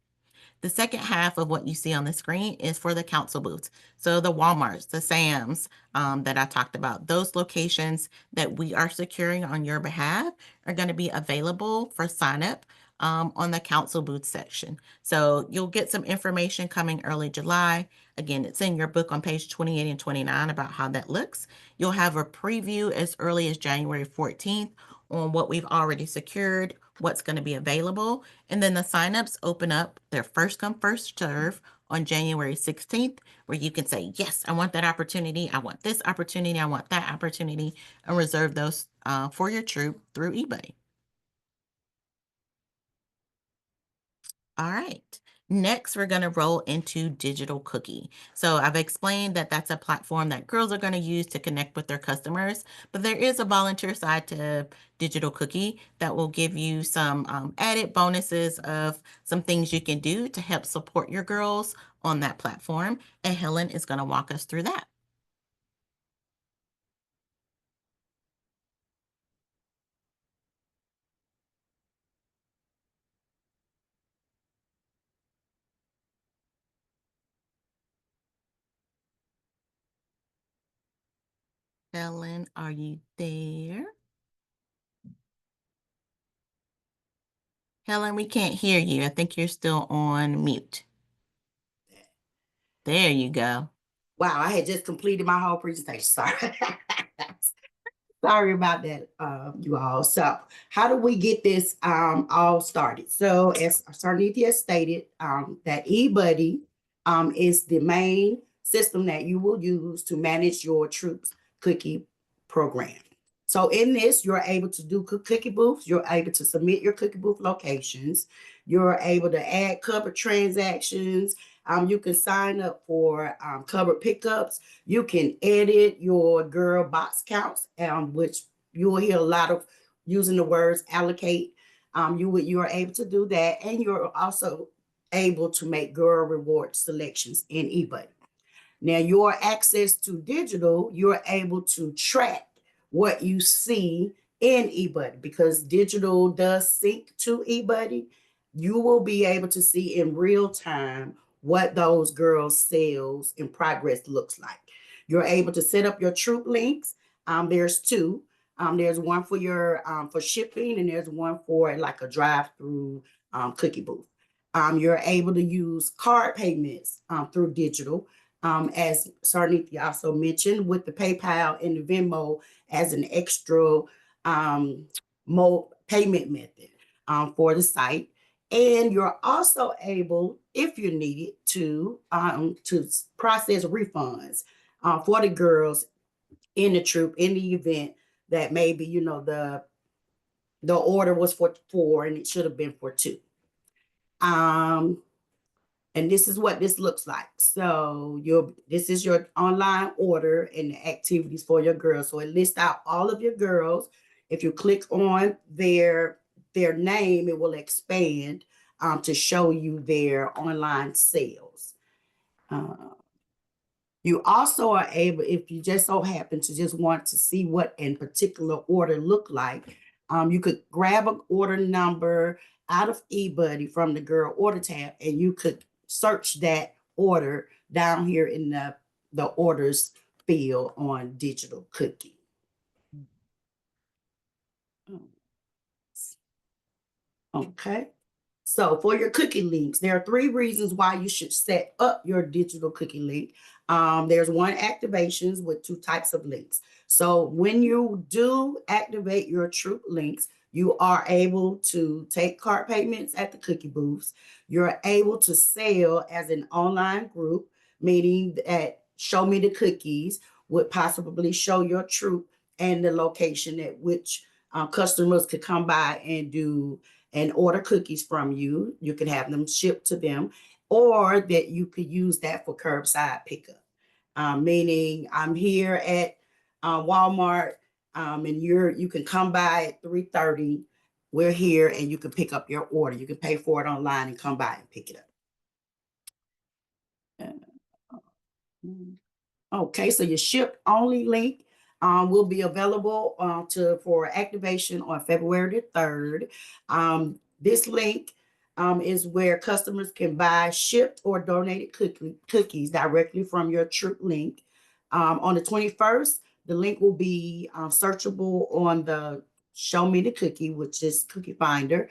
The second half of what you see on the screen is for the council booths. So the Walmarts, the Sam's that I talked about, those locations that we are securing on your behalf are going to be available for sign up on the council booth section. So you'll get some information coming early July. Again, it's in your book on page 28 and 29 about how that looks. You'll have a preview as early as January 14th on what we've already secured, what's going to be available. And then the signups open up their first come, first serve on January 16th, where you can say, yes, I want that opportunity. I want this opportunity. I want that opportunity, and reserve those for your troop through eBay. All right. Next, we're going to roll into Digital Cookie. So I've explained that that's a platform that girls are going to use to connect with their customers, but there is a volunteer side to Digital Cookie that will give you some added bonuses of some things you can do to help support your girls on that platform. And Helen is going to walk us through that. Helen, are you there? Helen, we can't hear you. I think you're still on mute. There you go.
Wow, I had just completed my whole presentation. Sorry. Sorry about that, you all. So, how do we get this all started? So, as Sarnithia stated, that eBuddy is the main system that you will use to manage your troops cookie program. So, in this, you're able to do cookie booths. You're able to submit your cookie booth locations. You're able to add covered transactions. You can sign up for covered pickups. You can edit your girl box counts, which you will hear a lot of using the words allocate. You are able to do that, and you're also able to make girl reward selections in eBay. Now, your access to digital, you're able to track what you see in eBuddy because digital does sync to eBuddy. You will be able to see in real time what those girls' sales and progress looks like. You're able to set up your troop links. There's two. There's one for your for shipping, and there's one for like a drive-through cookie booth. You're able to use card payments through digital, as Sarnithia also mentioned, with the PayPal and the Venmo as an extra payment method for the site. And you're also able, if you need it, to process refunds for the girls in the troop in the event that maybe the order was for four and it should have been for two. And this is what this looks like. So this is your online order and the activities for your girls. So it lists out all of your girls. If you click on their name, it will expand to show you their online sales. You also are able, if you just so happen to just want to see what a particular order look like, you could grab an order number out of eBuddy from the girl order tab, and you could search that order down here in the orders field on digital cookie. Okay. So for your cookie links, there are 3 reasons why you should set up your digital cookie link. There's one activations with 2 types of links. So when you do activate your troop links, you are able to take card payments at the cookie booths. You're able to sell as an online group, meaning that Show Me the Cookies would possibly show your troop and the location at which customers could come by and order cookies from you. You can have them shipped to them, or that you could use that for curbside pickup. Meaning I'm here at Walmart, and you can come by at 3:30. We're here, and you can pick up your order. You can pay for it online and come by and pick it up. Okay, so your ship only link will be available for activation on February the 3rd. This link is where customers can buy shipped or donated cookies directly from your troop link. On the 21st, the link will be searchable on the Show Me the Cookie, which is Cookie Finder.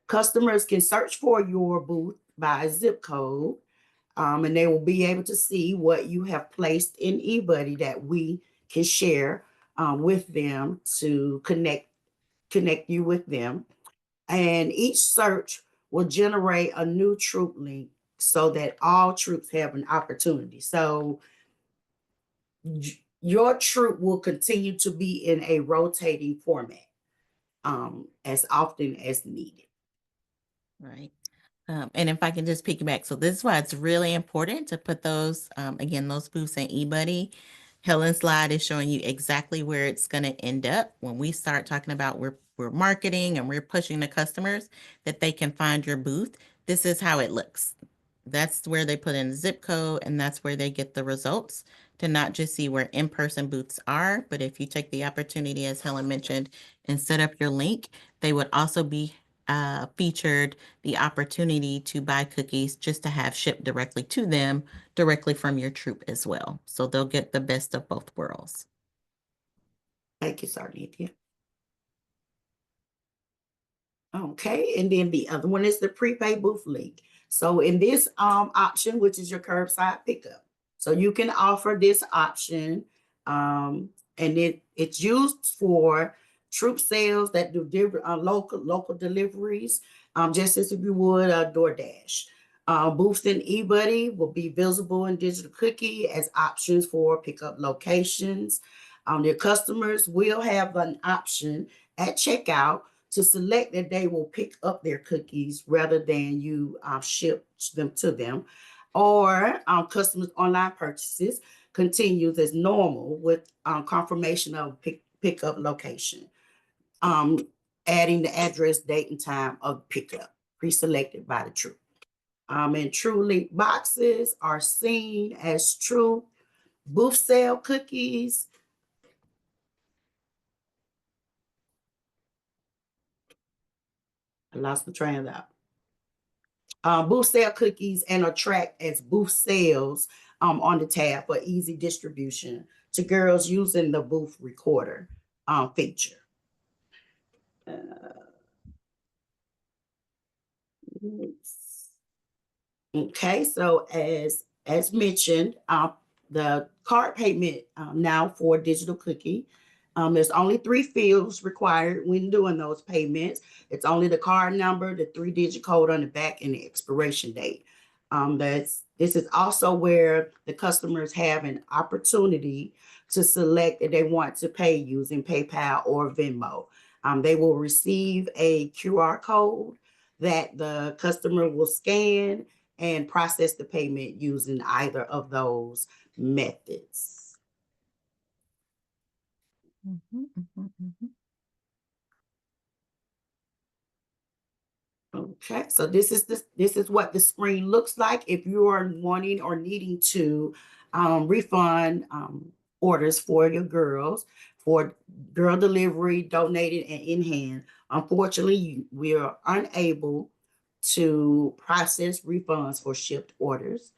Customers can search for your booth by zip code, and they will be able to see what you have placed in eBuddy that we can share with them to connect you with them. And each search will generate a new troop link so that all troops have an opportunity. So your troop will continue to be in a rotating format as often as needed.
Right. And if I can just piggyback, so this is why it's really important to put those, again, those booths in eBuddy. Helen's slide is showing you exactly where it's going to end up when we start talking about we're marketing and we're pushing the customers that they can find your booth. This is how it looks. That's where they put in the zip code, and that's where they get the results to not just see where in-person booths are, but if you take the opportunity, as Helen mentioned, and set up your link, they would also be featured the opportunity to buy cookies just to have shipped directly to them, directly from your troop as well. So they'll get the best of both worlds.
Thank you, Sarnithia. Okay, and then the other one is the prepaid booth link. So in this option, which is your curbside pickup, so you can offer this option, and it's used for troop sales that do local deliveries, just as if you would a DoorDash. Booths in eBuddy will be visible in digital cookie as options for pickup locations. Your customers will have an option at checkout to select that they will pick up their cookies rather than you ship them to them, or customers' online purchases continues as normal with confirmation of pickup location, adding the address, date, and time of pickup pre-selected by the troop. And true link boxes are seen as true booth sale cookies. I lost my train of thought. booth sale cookies and are tracked as booth sales on the tab for easy distribution to girls using the booth recorder feature. Okay, so as mentioned, the card payment now for digital cookie. There's only 3 fields required when doing those payments. It's only the card number, the 3-digit code on the back, and the expiration date. This is also where the customers have an opportunity to select if they want to pay using PayPal or Venmo. They will receive a QR code that the customer will scan and process the payment using either of those methods. Okay, so this is what the screen looks like if you are wanting or needing to refund orders for your girls for girl delivery, donated, and in hand. Unfortunately, we are unable to process refunds for shipped orders.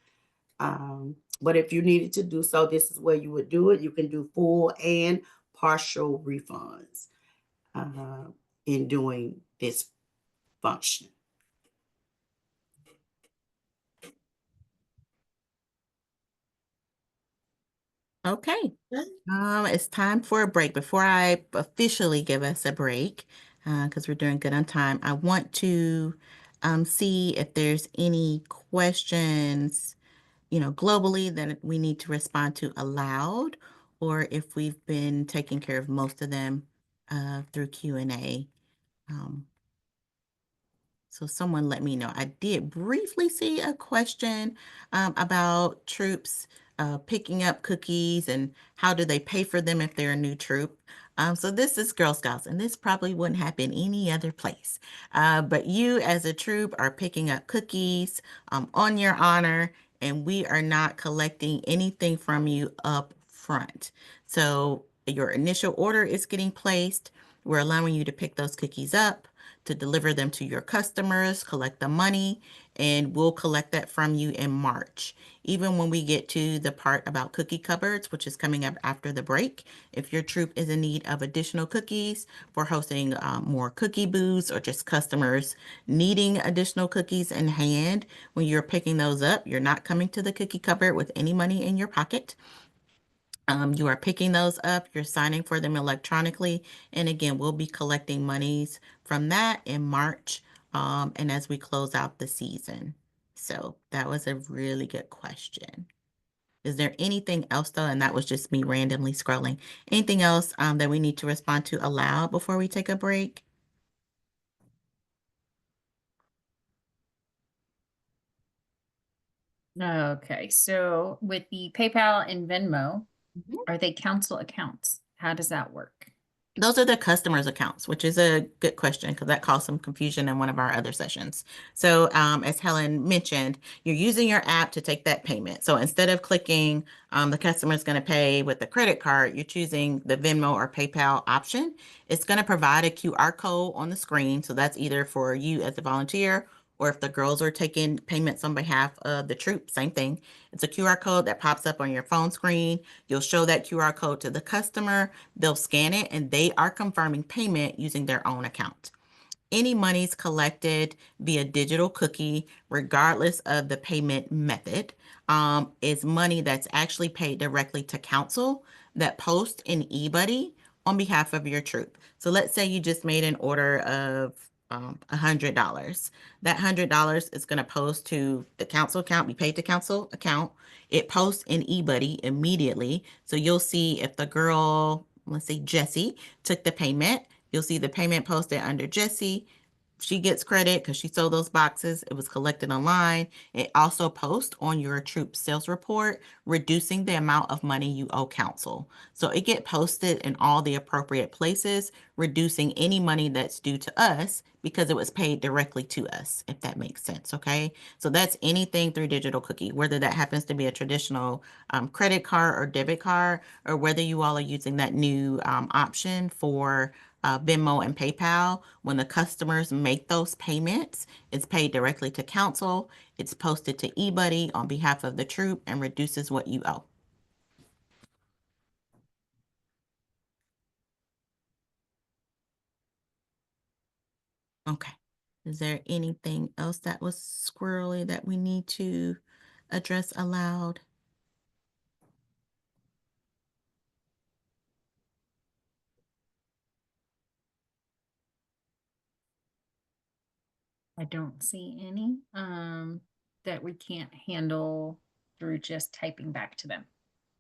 But if you needed to do so, this is where you would do it. You can do full and partial refunds in doing this function.
Okay. It's time for a break. Before I officially give us a break, because we're doing good on time, I want to see if there's any questions, globally that we need to respond to aloud, or if we've been taking care of most of them through Q&A. So someone let me know. I did briefly see a question about troops picking up cookies and how do they pay for them if they're a new troop. So this is Girl Scouts, and this probably wouldn't happen any other place. But you as a troop are picking up cookies on your honor, and we are not collecting anything from you up front. So your initial order is getting placed. We're allowing you to pick those cookies up, to deliver them to your customers, collect the money, and we'll collect that from you in March. Even when we get to the part about cookie cupboards, which is coming up after the break, if your troop is in need of additional cookies for hosting more cookie booths or just customers needing additional cookies in hand, when you're picking those up, you're not coming to the cookie cupboard with any money in your pocket. You are picking those up, you're signing for them electronically, and again, we'll be collecting monies from that in March, and as we close out the season. So that was a really good question. Is there anything else though? And that was just me randomly scrolling. Anything else that we need to respond to aloud before we take a break?
Okay, so with the PayPal and Venmo,
Mhm.
are they council accounts? How does that work?
Those are the customers' accounts, which is a good question because that caused some confusion in one of our other sessions. So, as Helen mentioned, you're using your app to take that payment. So instead of clicking the customer is going to pay with the credit card, you're choosing the Venmo or PayPal option. It's going to provide a QR code on the screen. So that's either for you as a volunteer or if the girls are taking payments on behalf of the troop, same thing. It's a QR code that pops up on your phone screen. You'll show that QR code to the customer. They'll scan it and they are confirming payment using their own account. Any monies collected via digital cookie, regardless of the payment method, is money that's actually paid directly to council that posts in eBuddy on behalf of your troop. So let's say you just made an order of $100. That $100 is going to post to the council account, be paid to council account. It posts in eBuddy immediately. So you'll see if the girl, let's say Jessie, took the payment. You'll see the payment posted under Jessie. She gets credit because she sold those boxes. It was collected online. It also posts on your troop sales report, reducing the amount of money you owe council. So it get posted in all the appropriate places, reducing any money that's due to us because it was paid directly to us, if that makes sense. Okay. So that's anything through digital cookie, whether that happens to be a traditional credit card or debit card, or whether you all are using that new option for Venmo and PayPal. When the customers make those payments, it's paid directly to council. It's posted to eBuddy on behalf of the troop and reduces what you owe. Okay. Is there anything else that was squirrely that we need to address aloud?
I don't see any that we can't handle through just typing back to them.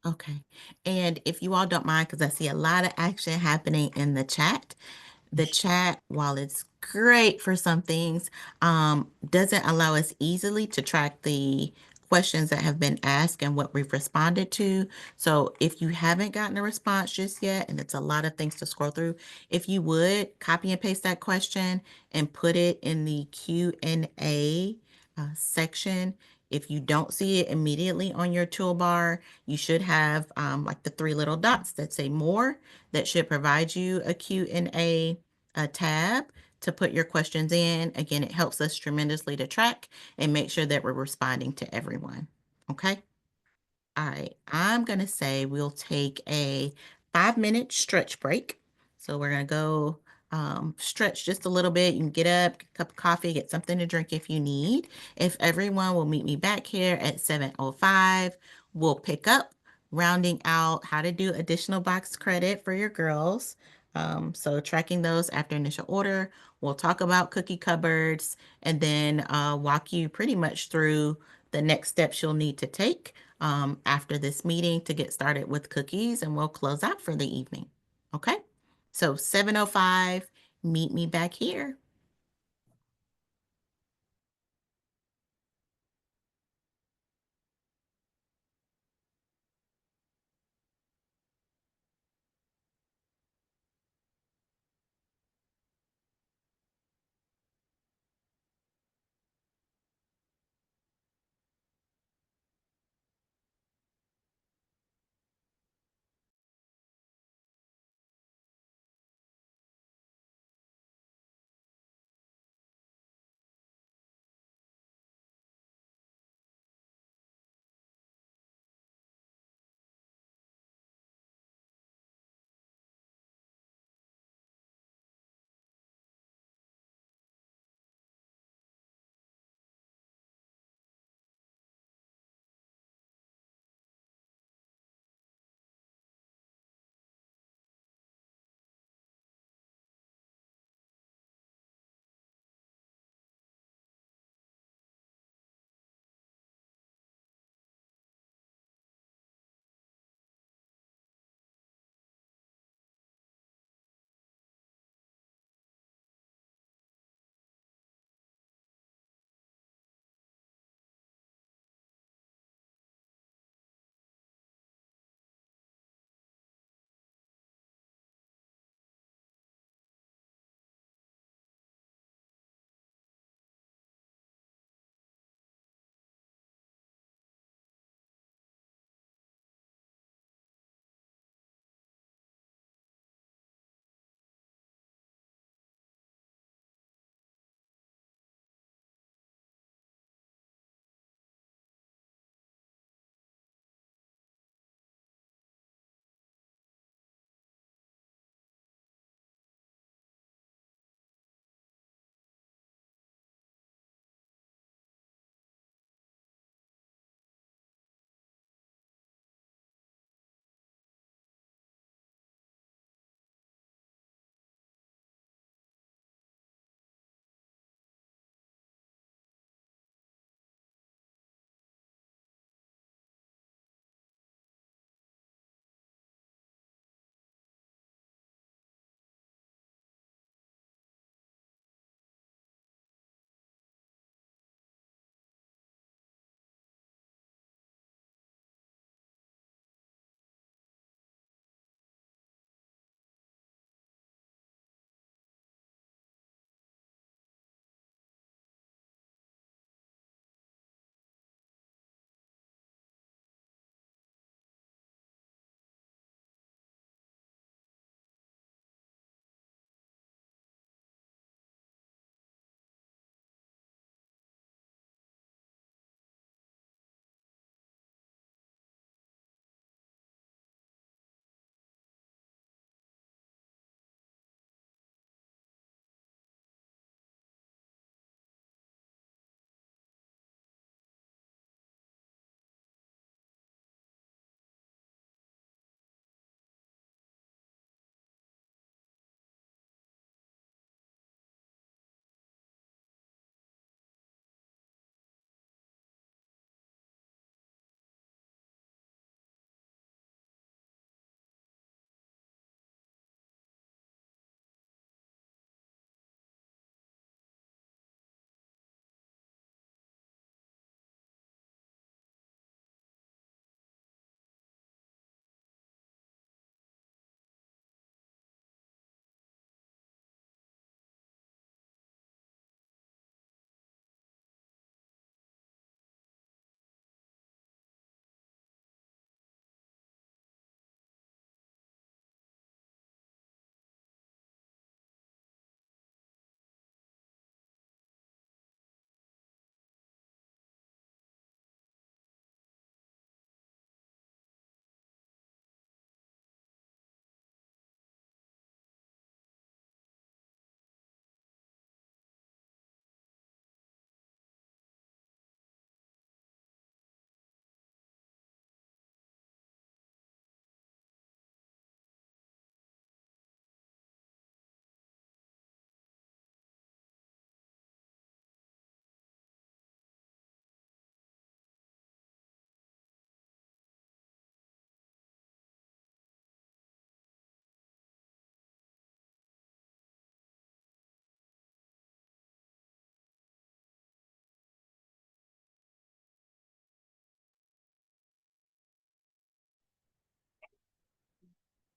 Okay. And if you all don't mind, because I see a lot of action happening in the chat, while it's great for some things, doesn't allow us easily to track the questions that have been asked and what we've responded to. So if you haven't gotten a response just yet, and it's a lot of things to scroll through, if you would copy and paste that question and put it in the Q&A section. If you don't see it immediately on your toolbar, you should have like the three little dots that say more that should provide you a Q&A tab to put your questions in. Again, it helps us tremendously to track and make sure that we're responding to everyone. Okay. All right. I'm going to say we'll take a 5-minute stretch break. So we're going to go stretch just a little bit. You can get up, get a cup of coffee, get something to drink if you need. If everyone will meet me back here at 7:05, we'll pick up, rounding out how to do additional box credit for your girls. So tracking those after initial order. We'll talk about cookie cupboards and then walk you pretty much through the next steps you'll need to take after this meeting to get started with cookies, and we'll close out for the evening. Okay? So 7:05, meet me back here.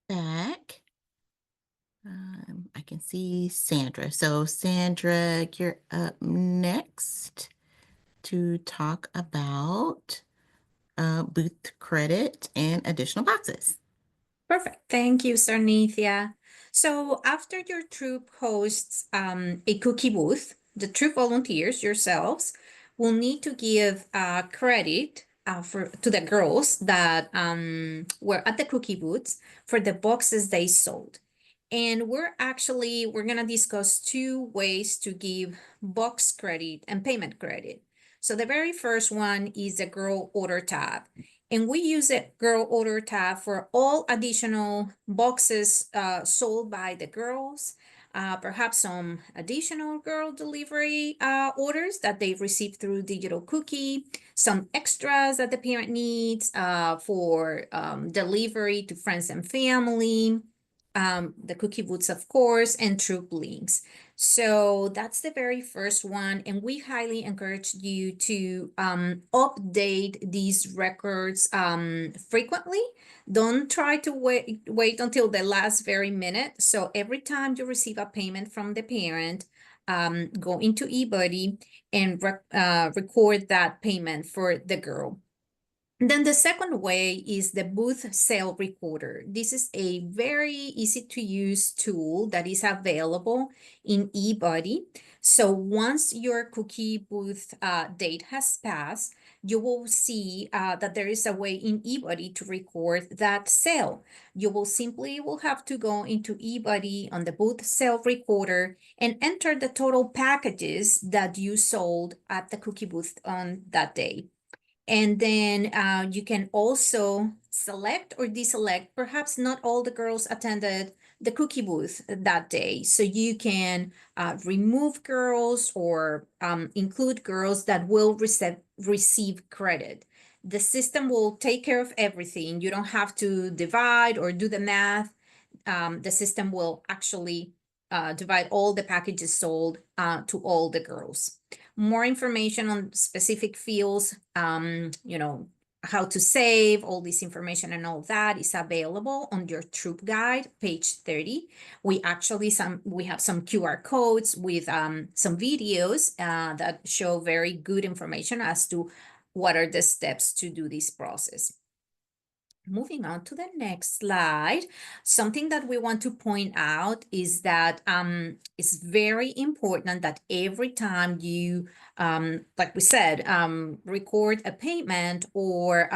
back. I can see Sandra. So Sandra, you're up next to talk about booth credit and additional boxes.
Perfect. Thank you, Sarnithia. So after your troop hosts a cookie booth, the troop volunteers yourselves will need to give credit to the girls that were at the cookie booths for the boxes they sold. And we're gonna discuss two ways to give box credit and payment credit. So the very first one is the girl order tab. And we use the girl order tab for all additional boxes sold by the girls, perhaps some additional girl delivery orders that they've received through digital cookie, some extras that the parent needs for delivery to friends and family, the cookie boots, of course, and troop links. So that's the very first one. And we highly encourage you to update these records frequently. Don't try to wait until the last very minute. So every time you receive a payment from the parent, go into eBuddy and record that payment for the girl. Then the second way is the booth sale recorder. This is a very easy to use tool that is available in eBuddy. So once your cookie booth date has passed, you will see that there is a way in eBuddy to record that sale. You will have to go into eBuddy on the booth sale recorder and enter the total packages that you sold at the cookie booth on that day. And then you can also select or deselect. Perhaps not all the girls attended the cookie booth that day. So you can remove girls or include girls that will receive credit. The system will take care of everything. You don't have to divide or do the math. The system will actually divide all the packages sold to all the girls. More information on specific fields, how to save, all this information and all that is available on your troop guide, page 30. We have some QR codes with some videos that show very good information as to what are the steps to do this process. Moving on to the next slide, something that we want to point out is that it's very important that every time you, like we said, record a payment or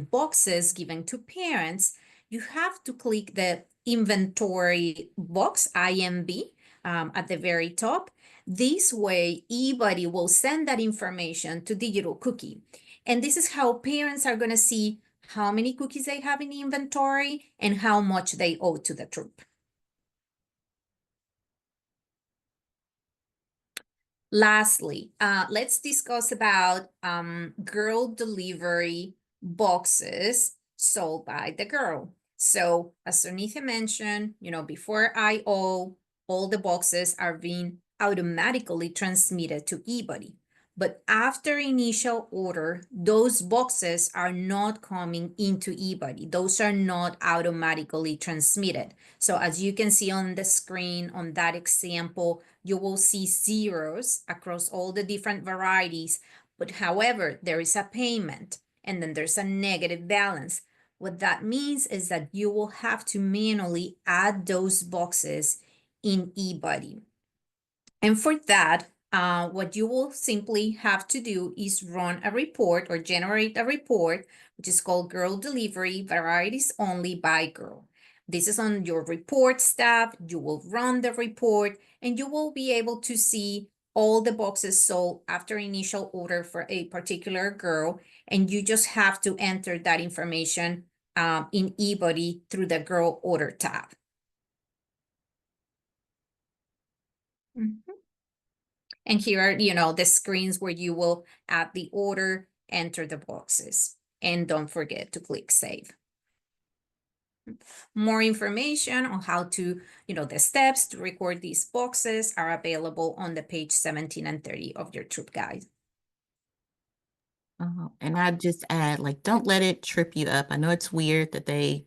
boxes given to parents, you have to click the inventory box, IMB, at the very top. This way, eBuddy will send that information to Digital Cookie. And this is how parents are going to see how many cookies they have in the inventory and how much they owe to the troop. Lastly, let's discuss about girl delivery boxes sold by the girl. So as Sunitha mentioned, before IO, all the boxes are being automatically transmitted to eBuddy. But after initial order, those boxes are not coming into eBuddy. Those are not automatically transmitted. So as you can see on the screen on that example, you will see zeros across all the different varieties. But however, there is a payment and then there's a negative balance. What that means is that you will have to manually add those boxes in eBuddy. And for that, what you will simply have to do is run a report or generate a report, which is called Girl Delivery Varieties Only by Girl. This is on your reports tab. You will run the report and you will be able to see all the boxes sold after initial order for a particular girl. And you just have to enter that information in eBuddy through the Girl Order tab. Mm-hmm. And here are, the screens where you will add the order, enter the boxes, and don't forget to click save. More information on how to, the steps to record these boxes are available on the page 17 and 30 of your troop guide.
And I just add, don't let it trip you up. I know it's weird that they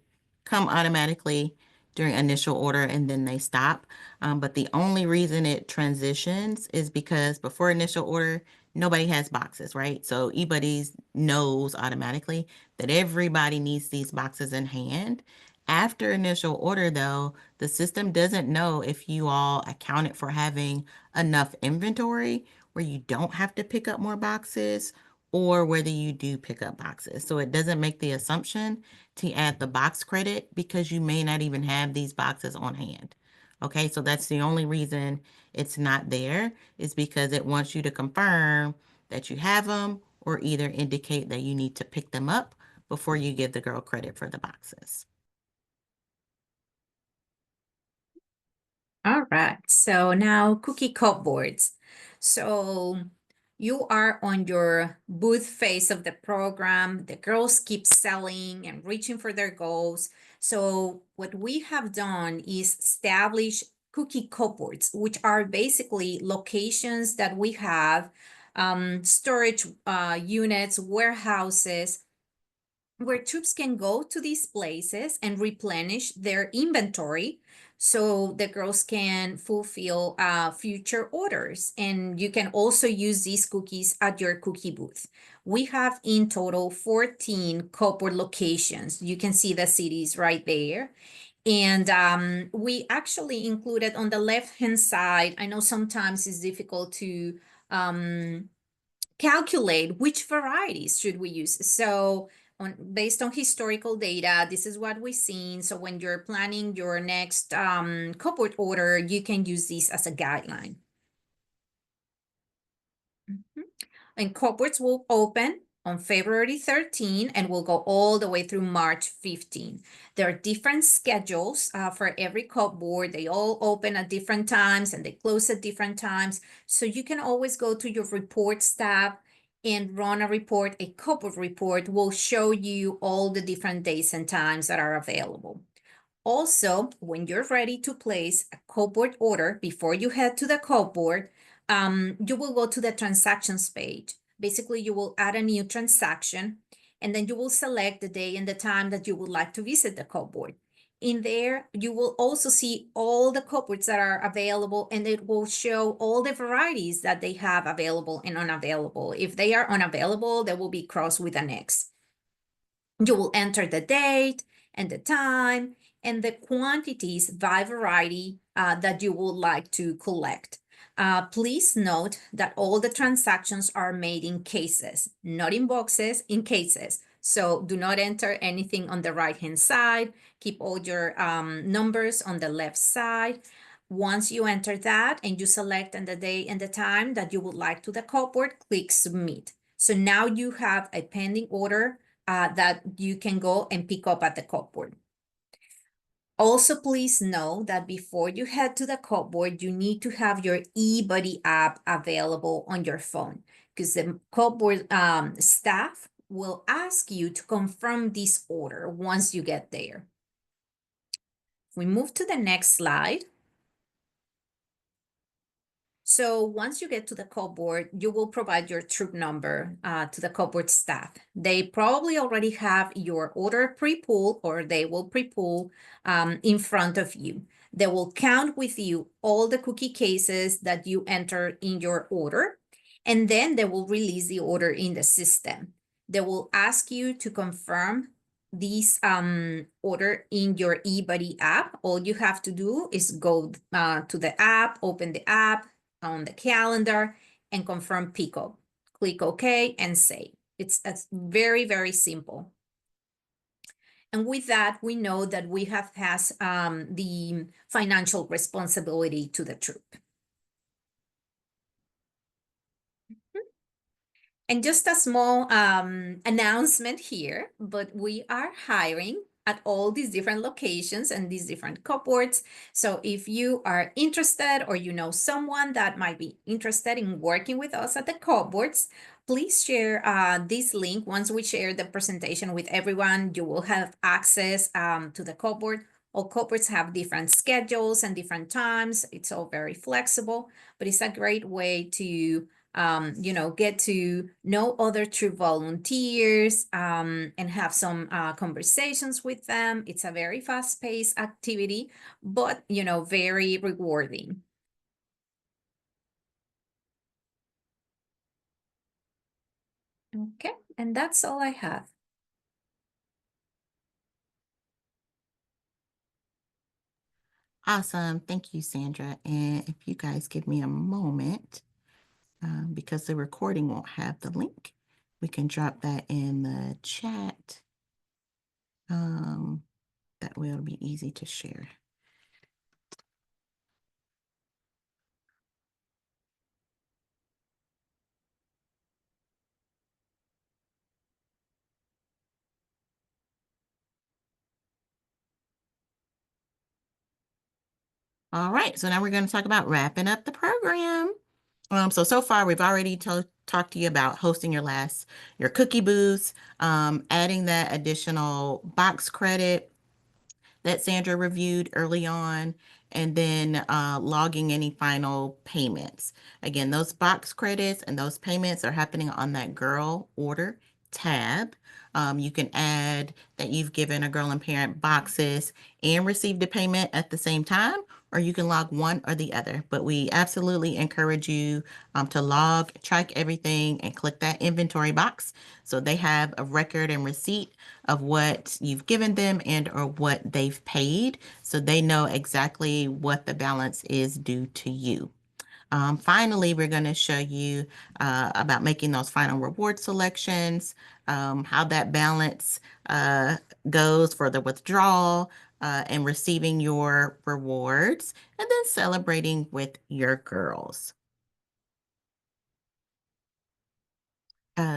come automatically during initial order and then they stop. But the only reason it transitions is because before initial order, nobody has boxes, right? So eBuddies knows automatically that everybody needs these boxes in hand. After initial order, though, the system doesn't know if you all accounted for having enough inventory where you don't have to pick up more boxes or whether you do pick up boxes. So it doesn't make the assumption to add the box credit because you may not even have these boxes on hand. Okay, so that's the only reason it's not there is because it wants you to confirm that you have them or either indicate that you need to pick them up before you give the girl credit for the boxes.
All right, so now cookie cupboards. So you are on your booth phase of the program. The girls keep selling and reaching for their goals. So what we have done is establish cookie cupboards, which are basically locations that we have, storage units, warehouses, where troops can go to these places and replenish their inventory so the girls can fulfill future orders. And you can also use these cookies at your cookie booth. We have in total 14 cupboard locations. You can see the cities right there. And we actually included on the left-hand side, I know sometimes it's difficult to calculate which varieties should we use. So based on historical data, this is what we've seen. So when you're planning your next cupboard order, you can use this as a guideline. Mhm. And cupboards will open on February 13 and will go all the way through March 15. There are different schedules for every cupboard. They all open at different times and they close at different times. So you can always go to your reports tab and run a report. A cupboard report will show you all the different days and times that are available. Also, when you're ready to place a cupboard order, before you head to the cupboard, you will go to the transactions page. Basically, you will add a new transaction, and then you will select the day and the time that you would like to visit the cupboard. In there, you will also see all the cupboards that are available, and it will show all the varieties that they have available and unavailable. If they are unavailable, they will be crossed with an X. You will enter the date and the time and the quantities by variety that you would like to collect. Please note that all the transactions are made in cases, not in boxes, in cases. So do not enter anything on the right-hand side. Keep all your numbers on the left side. Once you enter that and you select on the day and the time that you would like to the cupboard, click submit. So now you have a pending order that you can go and pick up at the cupboard. Also, please know that before you head to the cupboard, you need to have your eBuddy app available on your phone because the cupboard staff will ask you to confirm this order once you get there. We move to the next slide. So once you get to the cupboard, you will provide your troop number to the cupboard staff. They probably already have your order pre-pulled or they will pre-pull in front of you. They will count with you all the cookie cases that you enter in your order, and then they will release the order in the system. They will ask you to confirm this order in your eBuddy app. All you have to do is go to the app, open the app, on the calendar and confirm pickup. Click OK and save. It's very, very simple. And with that, we know that we have passed the financial responsibility to the troop. And just a small announcement here, but we are hiring at all these different locations and these different cupboards. So if you are interested or you know someone that might be interested in working with us at the cupboards, please share this link. Once we share the presentation with everyone, you will have access to the cupboard. All cupboards have different schedules and different times. It's all very flexible, but it's a great way to get to know other troop volunteers, and have some conversations with them. It's a very fast-paced activity, but very rewarding. Okay, and that's all I have.
Awesome. Thank you, Sandra. And if you guys give me a moment, because the recording won't have the link, we can drop that in the chat. That way it'll be easy to share. All right, so now we're going to talk about wrapping up the program. So far we've already talked to you about hosting your cookie booths, adding that additional box credit that Sandra reviewed early on, and then logging any final payments. Again, those box credits and those payments are happening on that girl order tab. You can add that you've given a girl and parent boxes and received a payment at the same time, or you can log one or the other. But we absolutely encourage you to log, track everything, and click that inventory box so they have a record and receipt of what you've given them and or what they've paid, so they know exactly what the balance is due to you. Finally, we're going to show you about making those final reward selections, how that balance goes for the withdrawal and receiving your rewards, and then celebrating with your girls.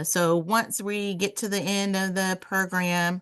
So once we get to the end of the program,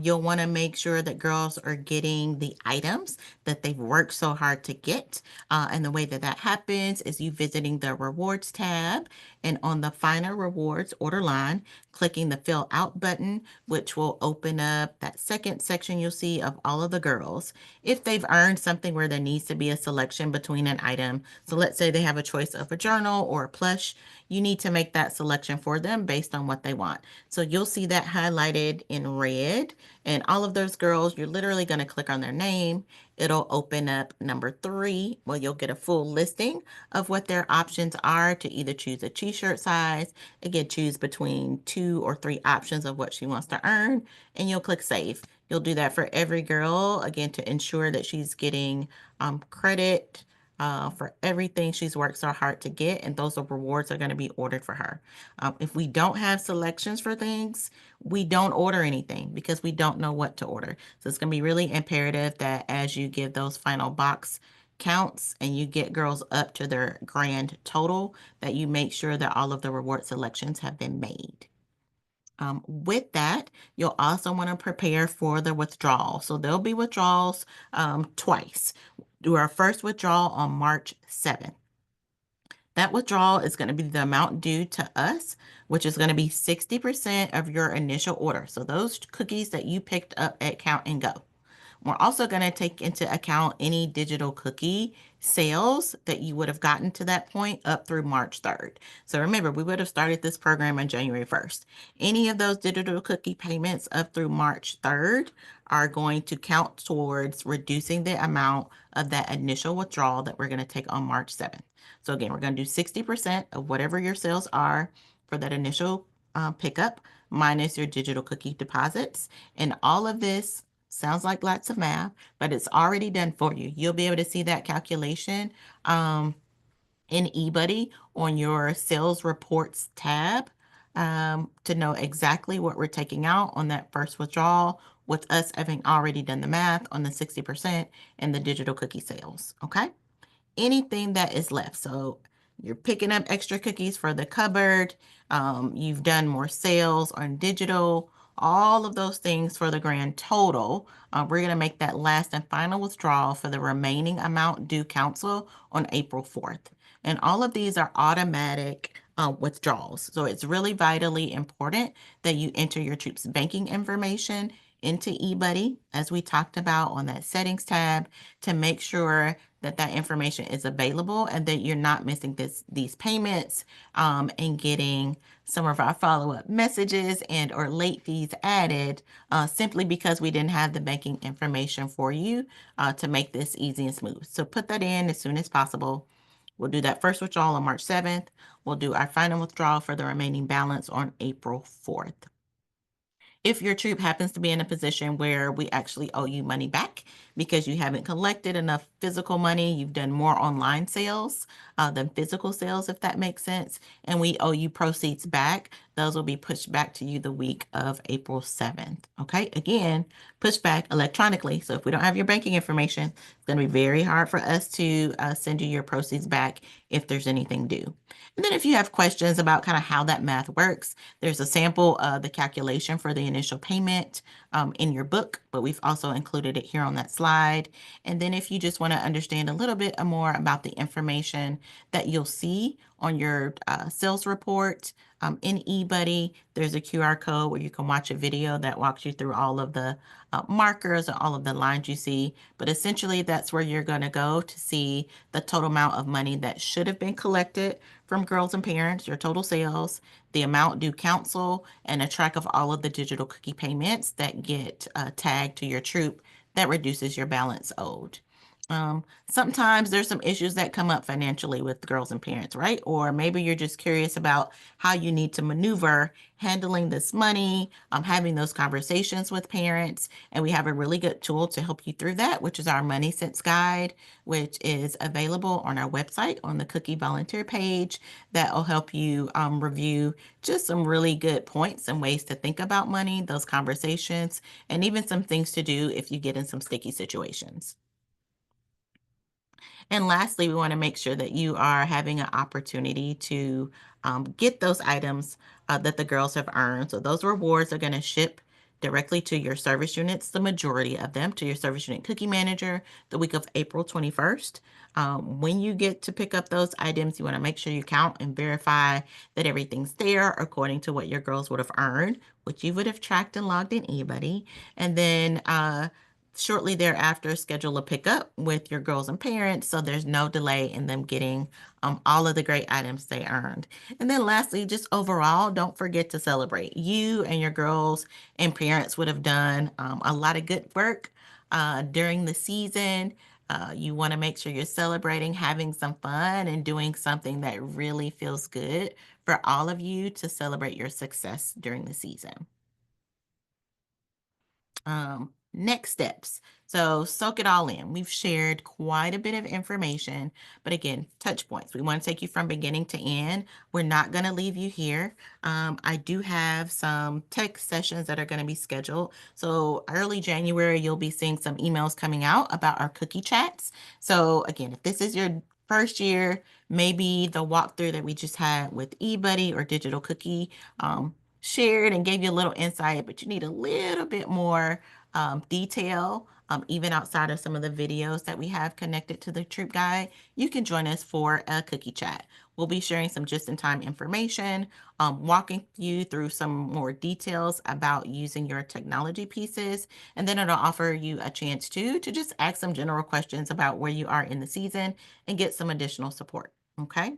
you'll want to make sure that girls are getting the items that they've worked so hard to get. And the way that that happens is you visiting the rewards tab, and on the final rewards order line, clicking the fill out button, which will open up that second section you'll see of all of the girls. If they've earned something where there needs to be a selection between an item, so let's say they have a choice of a journal or a plush, you need to make that selection for them based on what they want. So you'll see that highlighted in red, and all of those girls, you're literally going to click on their name. It'll open up number 3, where you'll get a full listing of what their options are to either choose a t-shirt size, again, choose between 2 or 3 options of what she wants to earn, and you'll click save. You'll do that for every girl, again, to ensure that she's getting credit for everything she's worked so hard to get, and those rewards are going to be ordered for her. If we don't have selections for things, we don't order anything because we don't know what to order. So it's going to be really imperative that as you give those final box counts and you get girls up to their grand total, that you make sure that all of the reward selections have been made. With that, you'll also want to prepare for the withdrawal. So there'll be withdrawals twice. Do our first withdrawal on March 7th. That withdrawal is going to be the amount due to us, which is going to be 60% of your initial order. So those cookies that you picked up at Count and Go. We're also going to take into account any digital cookie sales that you would have gotten to that point up through March 3rd. So remember, we would have started this program on January 1st. Any of those digital cookie payments up through March 3rd are going to count towards reducing the amount of that initial withdrawal that we're going to take on March 7th. So again, we're going to do 60% of whatever your sales are for that initial pickup minus your digital cookie deposits. And all of this sounds like lots of math, but it's already done for you. You'll be able to see that calculation in eBuddy on your sales reports tab to know exactly what we're taking out on that first withdrawal, with us having already done the math on the 60% and the digital cookie sales. Okay. Anything that is left. So you're picking up extra cookies for the cupboard. You've done more sales on digital, all of those things for the grand total. We're going to make that last and final withdrawal for the remaining amount due council on April 4th. And all of these are automatic withdrawals. So it's really vitally important that you enter your troops' banking information into eBuddy, as we talked about on that settings tab, to make sure that information is available and that you're not missing these payments and getting some of our follow-up messages and or late fees added simply because we didn't have the banking information for you to make this easy and smooth. So put that in as soon as possible. We'll do that first withdrawal on March 7th. We'll do our final withdrawal for the remaining balance on April 4th. If your troop happens to be in a position where we actually owe you money back because you haven't collected enough physical money, you've done more online sales than physical sales, if that makes sense, and we owe you proceeds back, those will be pushed back to you the week of April 7th. Okay, again, pushed back electronically. So if we don't have your banking information, it's going to be very hard for us to send you your proceeds back if there's anything due. And then if you have questions about kind of how that math works, there's a sample of the calculation for the initial payment in your book, but we've also included it here on that slide. And then if you just want to understand a little bit more about the information that you'll see on your sales report in eBuddy, there's a QR code where you can watch a video that walks you through all of the markers and all of the lines you see. But essentially, that's where you're going to go to see the total amount of money that should have been collected from girls and parents, your total sales, the amount due council, and a track of all of the digital cookie payments that get tagged to your troop that reduces your balance owed. Sometimes there's some issues that come up financially with girls and parents, right? Or maybe you're just curious about how you need to maneuver handling this money, having those conversations with parents. And we have a really good tool to help you through that, which is our Money Sense Guide, which is available on our website on the Cookie Volunteer page. That will help you review just some really good points and ways to think about money, those conversations, and even some things to do if you get in some sticky situations. And lastly, we want to make sure that you are having an opportunity to get those items that the girls have earned. So those rewards are going to ship directly to your service units, the majority of them, to your service unit cookie manager the week of April 21st. When you get to pick up those items, you want to make sure you count and verify that everything's there according to what your girls would have earned, which you would have tracked and logged in eBuddy. And then shortly thereafter, schedule a pickup with your girls and parents so there's no delay in them getting all of the great items they earned. And then lastly, just overall, don't forget to celebrate. You and your girls and parents would have done a lot of good work during the season. You want to make sure you're celebrating, having some fun, and doing something that really feels good for all of you to celebrate your success during the season. Next steps. So soak it all in. We've shared quite a bit of information, but again, touch points. We want to take you from beginning to end. We're not going to leave you here. I do have some tech sessions that are going to be scheduled. So early January, you'll be seeing some emails coming out about our cookie chats. So again, if this is your first year, maybe the walkthrough that we just had with eBuddy or Digital Cookie shared and gave you a little insight, but you need a little bit more detail, even outside of some of the videos that we have connected to the Troop Guide, you can join us for a cookie chat. We'll be sharing some just-in-time information, walking you through some more details about using your technology pieces, and then it'll offer you a chance to just ask some general questions about where you are in the season and get some additional support, okay?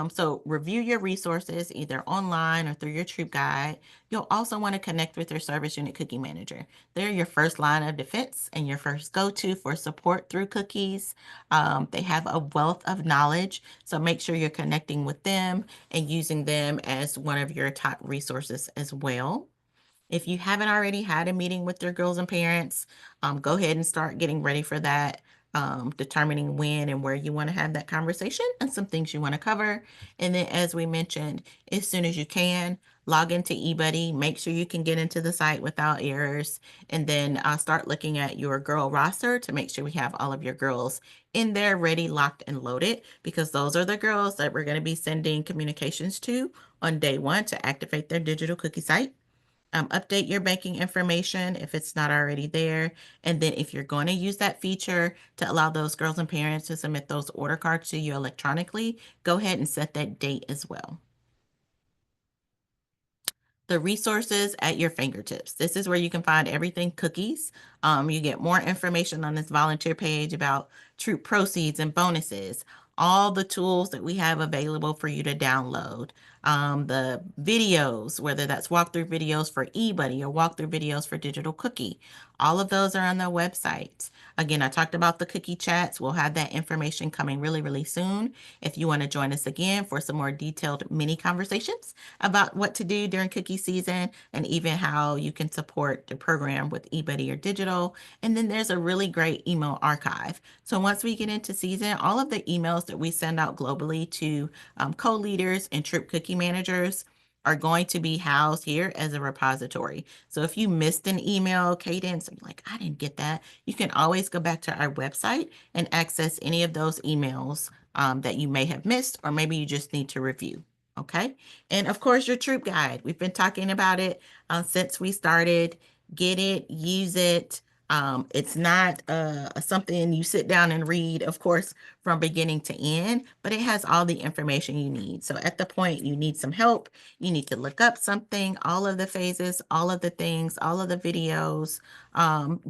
So review your resources either online or through your troop guide. You'll also want to connect with your service unit cookie manager. They're your first line of defense and your first go-to for support through cookies. They have a wealth of knowledge, so make sure you're connecting with them and using them as one of your top resources as well. If you haven't already had a meeting with your girls and parents, go ahead and start getting ready for that, determining when and where you want to have that conversation and some things you want to cover. And then, as we mentioned, as soon as you can, log into eBuddy, make sure you can get into the site without errors, and then start looking at your girl roster to make sure we have all of your girls in there, ready, locked, and loaded, because those are the girls that we're going to be sending communications to on day one to activate their digital cookie site. Update your banking information if it's not already there. And then if you're going to use that feature to allow those girls and parents to submit those order cards to you electronically, go ahead and set that date as well. the resources at your fingertips. This is where you can find everything cookies. You get more information on this volunteer page about troop proceeds and bonuses, all the tools that we have available for you to download, the videos, whether that's walkthrough videos for eBuddy or walkthrough videos for Digital Cookie. All of those are on the website. Again, I talked about the cookie chats. We'll have that information coming really, really soon. If you want to join us again for some more detailed mini conversations about what to do during cookie season and even how you can support the program with eBuddy or digital. And then there's a really great email archive. So once we get into season, all of the emails that we send out globally to co-leaders and troop cookie managers are going to be housed here as a repository. So if you missed an email cadence, and like, I didn't get that, you can always go back to our website and access any of those emails that you may have missed, or maybe you just need to review. Okay. And of course, your troop guide. We've been talking about it since we started. Get it, use it. It's not something you sit down and read, of course, from beginning to end, but it has all the information you need. So at the point you need some help, you need to look up something, all of the phases, all of the things, all of the videos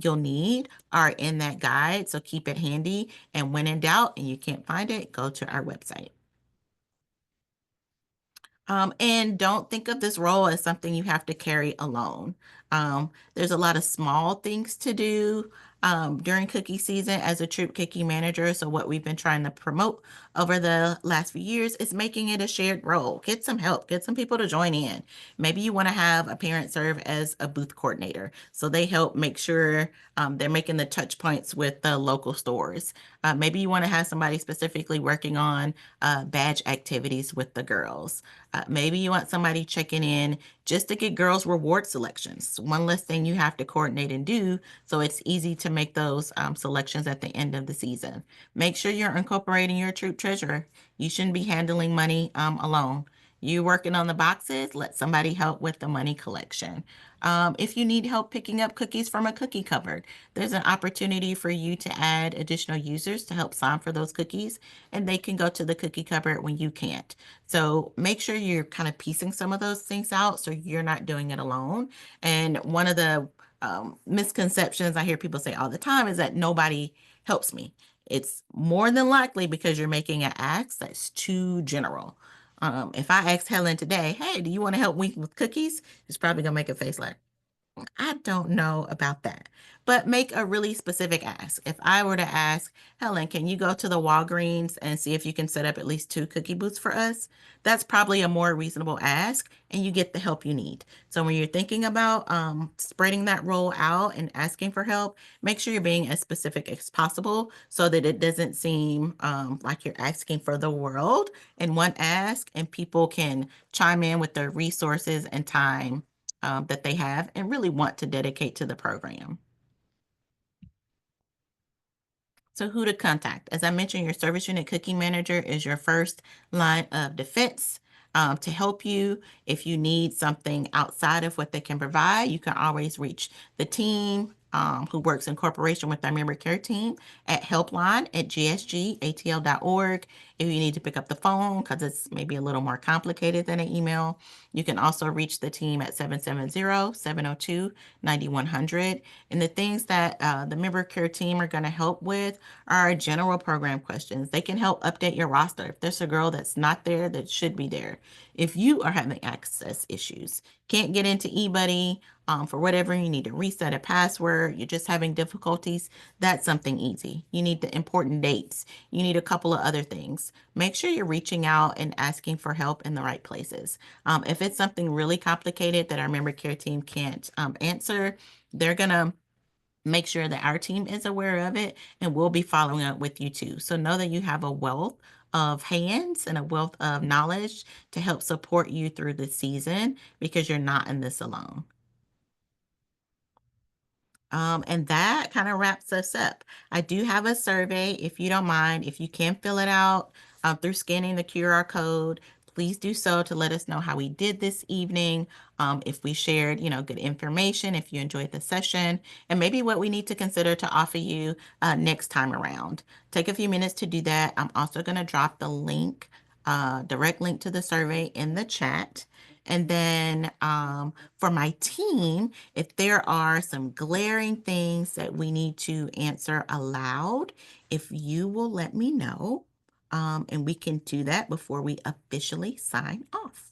you'll need are in that guide. So keep it handy. And when in doubt and you can't find it, go to our website. And don't think of this role as something you have to carry alone. There's a lot of small things to do during cookie season as a troop cookie manager. So what we've been trying to promote over the last few years is making it a shared role. Get some help, get some people to join in. Maybe you want to have a parent serve as a booth coordinator. So they help make sure they're making the touch points with the local stores. Maybe you want to have somebody specifically working on badge activities with the girls. Maybe you want somebody checking in just to get girls' reward selections. One less thing you have to coordinate and do, so it's easy to make those selections at the end of the season. Make sure you're incorporating your troop treasurer. You shouldn't be handling money alone. You working on the boxes, let somebody help with the money collection. If you need help picking up cookies from a cookie cupboard, there's an opportunity for you to add additional users to help sign for those cookies, and they can go to the cookie cupboard when you can't. So make sure you're kind of piecing some of those things out so you're not doing it alone. And one of the misconceptions I hear people say all the time is that nobody helps me. It's more than likely because you're making an ask that's too general. If I asked Helen today, hey, do you want to help me with cookies? She's probably gonna make a face like, I don't know about that, but make a really specific ask. If I were to ask, Helen, can you go to the Walgreens and see if you can set up at least 2 cookie booths for us? That's probably a more reasonable ask, and you get the help you need. So when you're thinking about spreading that role out and asking for help, make sure you're being as specific as possible so that it doesn't seem like you're asking for the world in one ask, and people can chime in with their resources and time that they have and really want to dedicate to the program. So who to contact? As I mentioned, your service unit cookie manager is your first line of defense to help you. If you need something outside of what they can provide, you can always reach the team who works in cooperation with our member care team at helpline@gsgatl.org. If you need to pick up the phone because it's maybe a little more complicated than an email, you can also reach the team at 770-702-9100. And the things that the member care team are going to help with are general program questions. They can help update your roster. If there's a girl that's not there that should be there. If you are having access issues, can't get into eBuddy for whatever, you need to reset a password, you're just having difficulties, that's something easy. You need the important dates. You need a couple of other things. Make sure you're reaching out and asking for help in the right places. If it's something really complicated that our member care team can't answer, they're going to make sure that our team is aware of it, and we'll be following up with you too. So know that you have a wealth of hands and a wealth of knowledge to help support you through the season because you're not in this alone. And that kind of wraps us up. I do have a survey, if you don't mind, if you can fill it out through scanning the QR code, please do so to let us know how we did this evening. If we shared, good information, if you enjoyed the session, and maybe what we need to consider to offer you next time around. Take a few minutes to do that. I'm also going to drop the link, direct link to the survey in the chat. And then for my team, if there are some glaring things that we need to answer aloud, if you will let me know, and we can do that before we officially sign off.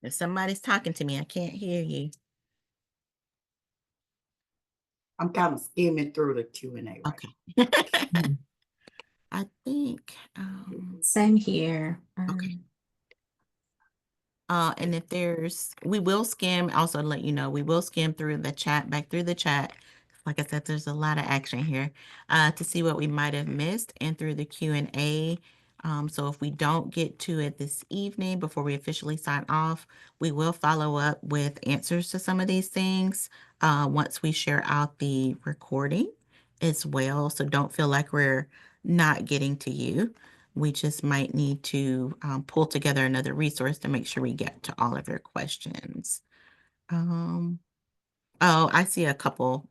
If somebody's talking to me, I can't hear you.
I'm kind of skimming through the Q&A right
Okay. I think,
Same here.
okay. And if we will skim, also to let you know, we will skim through the chat, back through the chat. Like I said, there's a lot of action here to see what we might have missed and through the Q&A. So if we don't get to it this evening before we officially sign off, we will follow up with answers to some of these things once we share out the recording as well. So don't feel like we're not getting to you. We just might need to pull together another resource to make sure we get to all of your questions. Oh, I see a couple.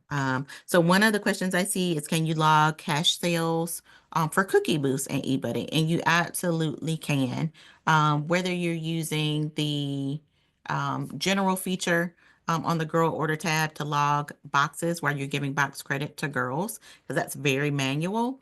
So one of the questions I see is, can you log cash sales for Cookie Boost and eBuddy? And you absolutely can. Whether you're using the general feature on the girl order tab to log boxes while you're giving box credit to girls, because that's very manual.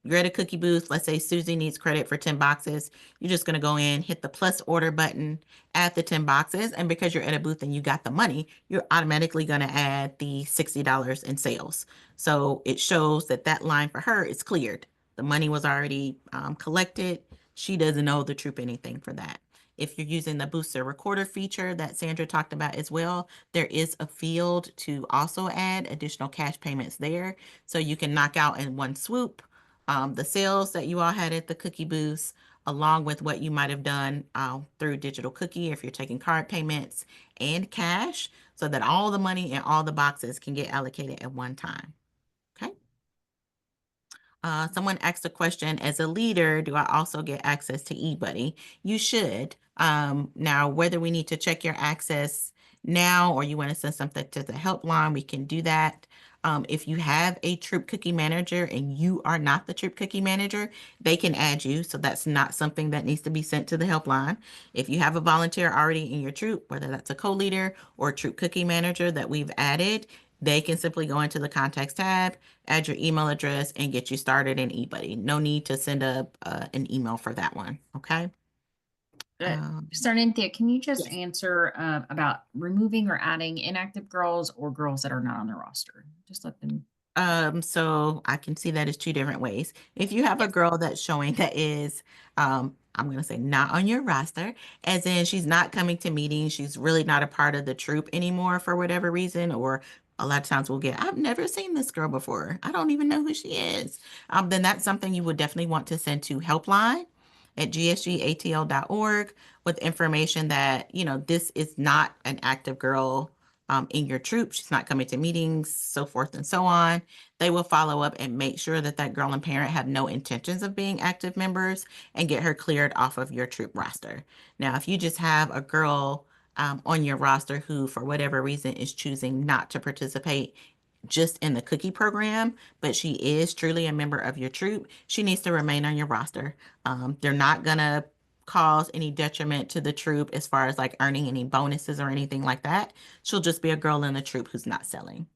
You're at a cookie booth. Let's say Susie needs credit for 10 boxes. You're just going to go in, hit the plus order button, add the 10 boxes. And because you're at a booth and you got the money, you're automatically going to add the $60 in sales. So it shows that that line for her is cleared. The money was already collected. She doesn't owe the troop anything for that. If you're using the booster recorder feature that Sandra talked about as well, there is a field to also add additional cash payments there. So you can knock out in one swoop the sales that you all had at the cookie booths, along with what you might have done through digital cookie if you're taking card payments and cash, so that all the money in all the boxes can get allocated at one time. Okay. Someone asked a question, as a leader, do I also get access to eBuddy? You should. Now, whether we need to check your access now or you want to send something to the helpline, we can do that. If you have a troop cookie manager and you are not the troop cookie manager, they can add you. So that's not something that needs to be sent to the helpline. If you have a volunteer already in your troop, whether that's a co-leader or a troop cookie manager that we've added, they can simply go into the contacts tab, add your email address, and get you started in eBuddy. No need to send an email for that one. Okay.
Sarnenthia, can you just
Yes.
answer about removing or adding inactive girls or girls that are not on the roster? Just let them.
So I can see that as two different ways. If you have a
Yes.
girl that's showing that is, I'm going to say not on your roster, as in she's not coming to meetings, she's really not a part of the troop anymore for whatever reason, or a lot of times we'll get, I've never seen this girl before. I don't even know who she is. Then that's something you would definitely want to send to helpline at gsgatl.org with information that, this is not an active girl in your troop. She's not coming to meetings, so forth and so on. They will follow up and make sure that that girl and parent have no intentions of being active members and get her cleared off of your troop roster. Now, if you just have a girl on your roster who, for whatever reason, is choosing not to participate just in the cookie program, but she is truly a member of your troop, she needs to remain on your roster. They're not going to cause any detriment to the troop as far as like earning any bonuses or anything like that. She'll just be a girl in the troop who's not selling.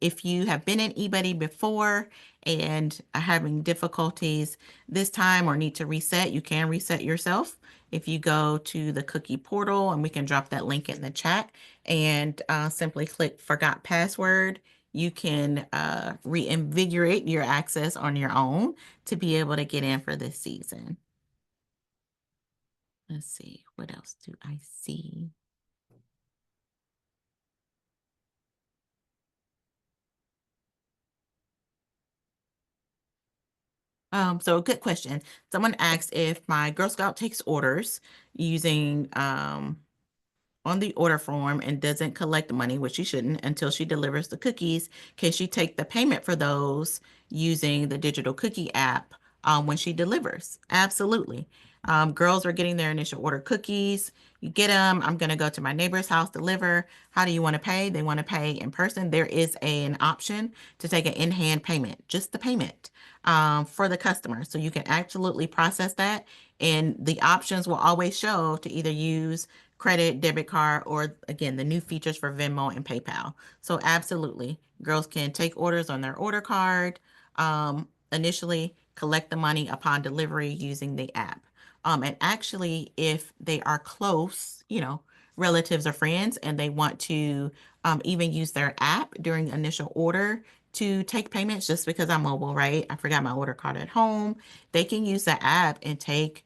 If you have been in eBuddy before and are having difficulties this time or need to reset, you can reset yourself. If you go to the cookie portal, and we can drop that link in the chat, and simply click forgot password, you can reinvigorate your access on your own to be able to get in for this season. Let's see, what else do I see? So a good question. Someone asked if my Girl Scout takes orders using on the order form and doesn't collect money, which she shouldn't until she delivers the cookies, can she take the payment for those using the digital cookie app when she delivers? Absolutely. Girls are getting their initial order cookies. You get them. I'm going to go to my neighbor's house, deliver. How do you want to pay? They want to pay in person. There is an option to take an in-hand payment, just the payment for the customer. So you can absolutely process that. And the options will always show to either use credit, debit card, or again, the new features for Venmo and PayPal. So absolutely, girls can take orders on their order card, initially collect the money upon delivery using the app. And actually, if they are close, relatives or friends, and they want to even use their app during the initial order to take payments, just because I'm mobile, right? I forgot my order card at home. They can use the app and take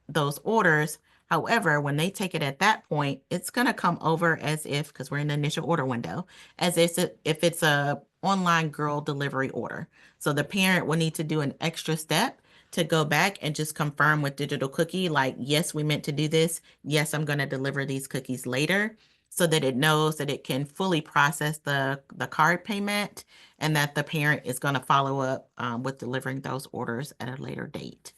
those orders. However, when they take it at that point, it's going to come over as if, because we're in the initial order window, as if it's a online girl delivery order. So the parent will need to do an extra step to go back and just confirm with digital cookie, like, yes, we meant to do this. Yes, I'm going to deliver these cookies later, so that it knows that it can fully process the card payment and that the parent is going to follow up with delivering those orders at a later date.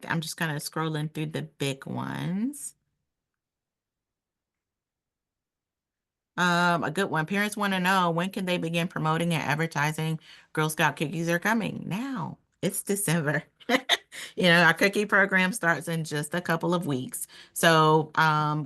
I'm just kind of scrolling through the big ones. A good one. Parents want to know, when can they begin promoting and advertising Girl Scout cookies are coming? Now. It's December. Our cookie program starts in just a couple of weeks. So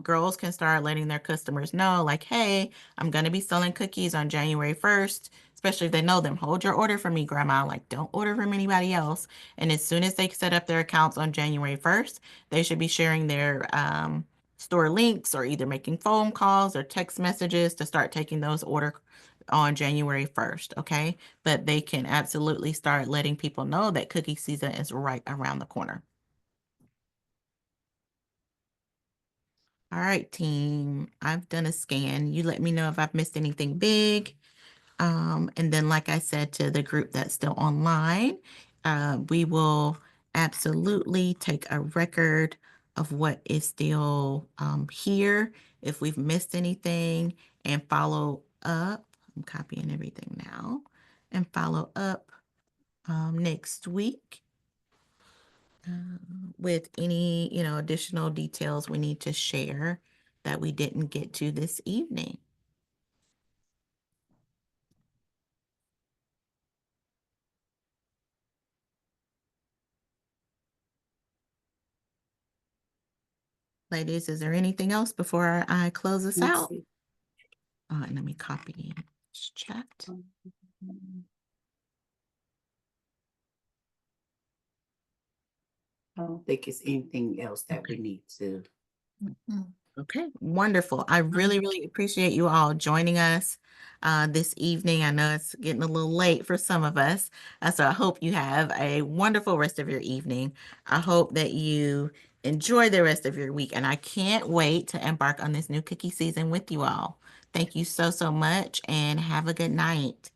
girls can start letting their customers know, like, hey, I'm going to be selling cookies on January 1st, especially if they know them. Hold your order for me, Grandma. Like, don't order from anybody else. And as soon as they set up their accounts on January 1st, they should be sharing their store links or either making phone calls or text messages to start taking those orders on January 1st, okay? But they can absolutely start letting people know that cookie season is right around the corner. All right, team, I've done a scan. You let me know if I've missed anything big. And then, like I said, to the group that's still online, we will absolutely take a record of what is still here, if we've missed anything, and follow up. I'm copying everything now, and follow up next week with any, additional details we need to share that we didn't get to this evening. Ladies, is there anything else before I close this
Let's
out?
see.
And let me copy this chat.
I don't think it's anything else that we need to.
Okay, wonderful. I really, really appreciate you all joining us this evening. I know it's getting a little late for some of us, so I hope you have a wonderful rest of your evening. I hope that you enjoy the rest of your week, and I can't wait to embark on this new cookie season with you all. Thank you so, so much, and have a good night.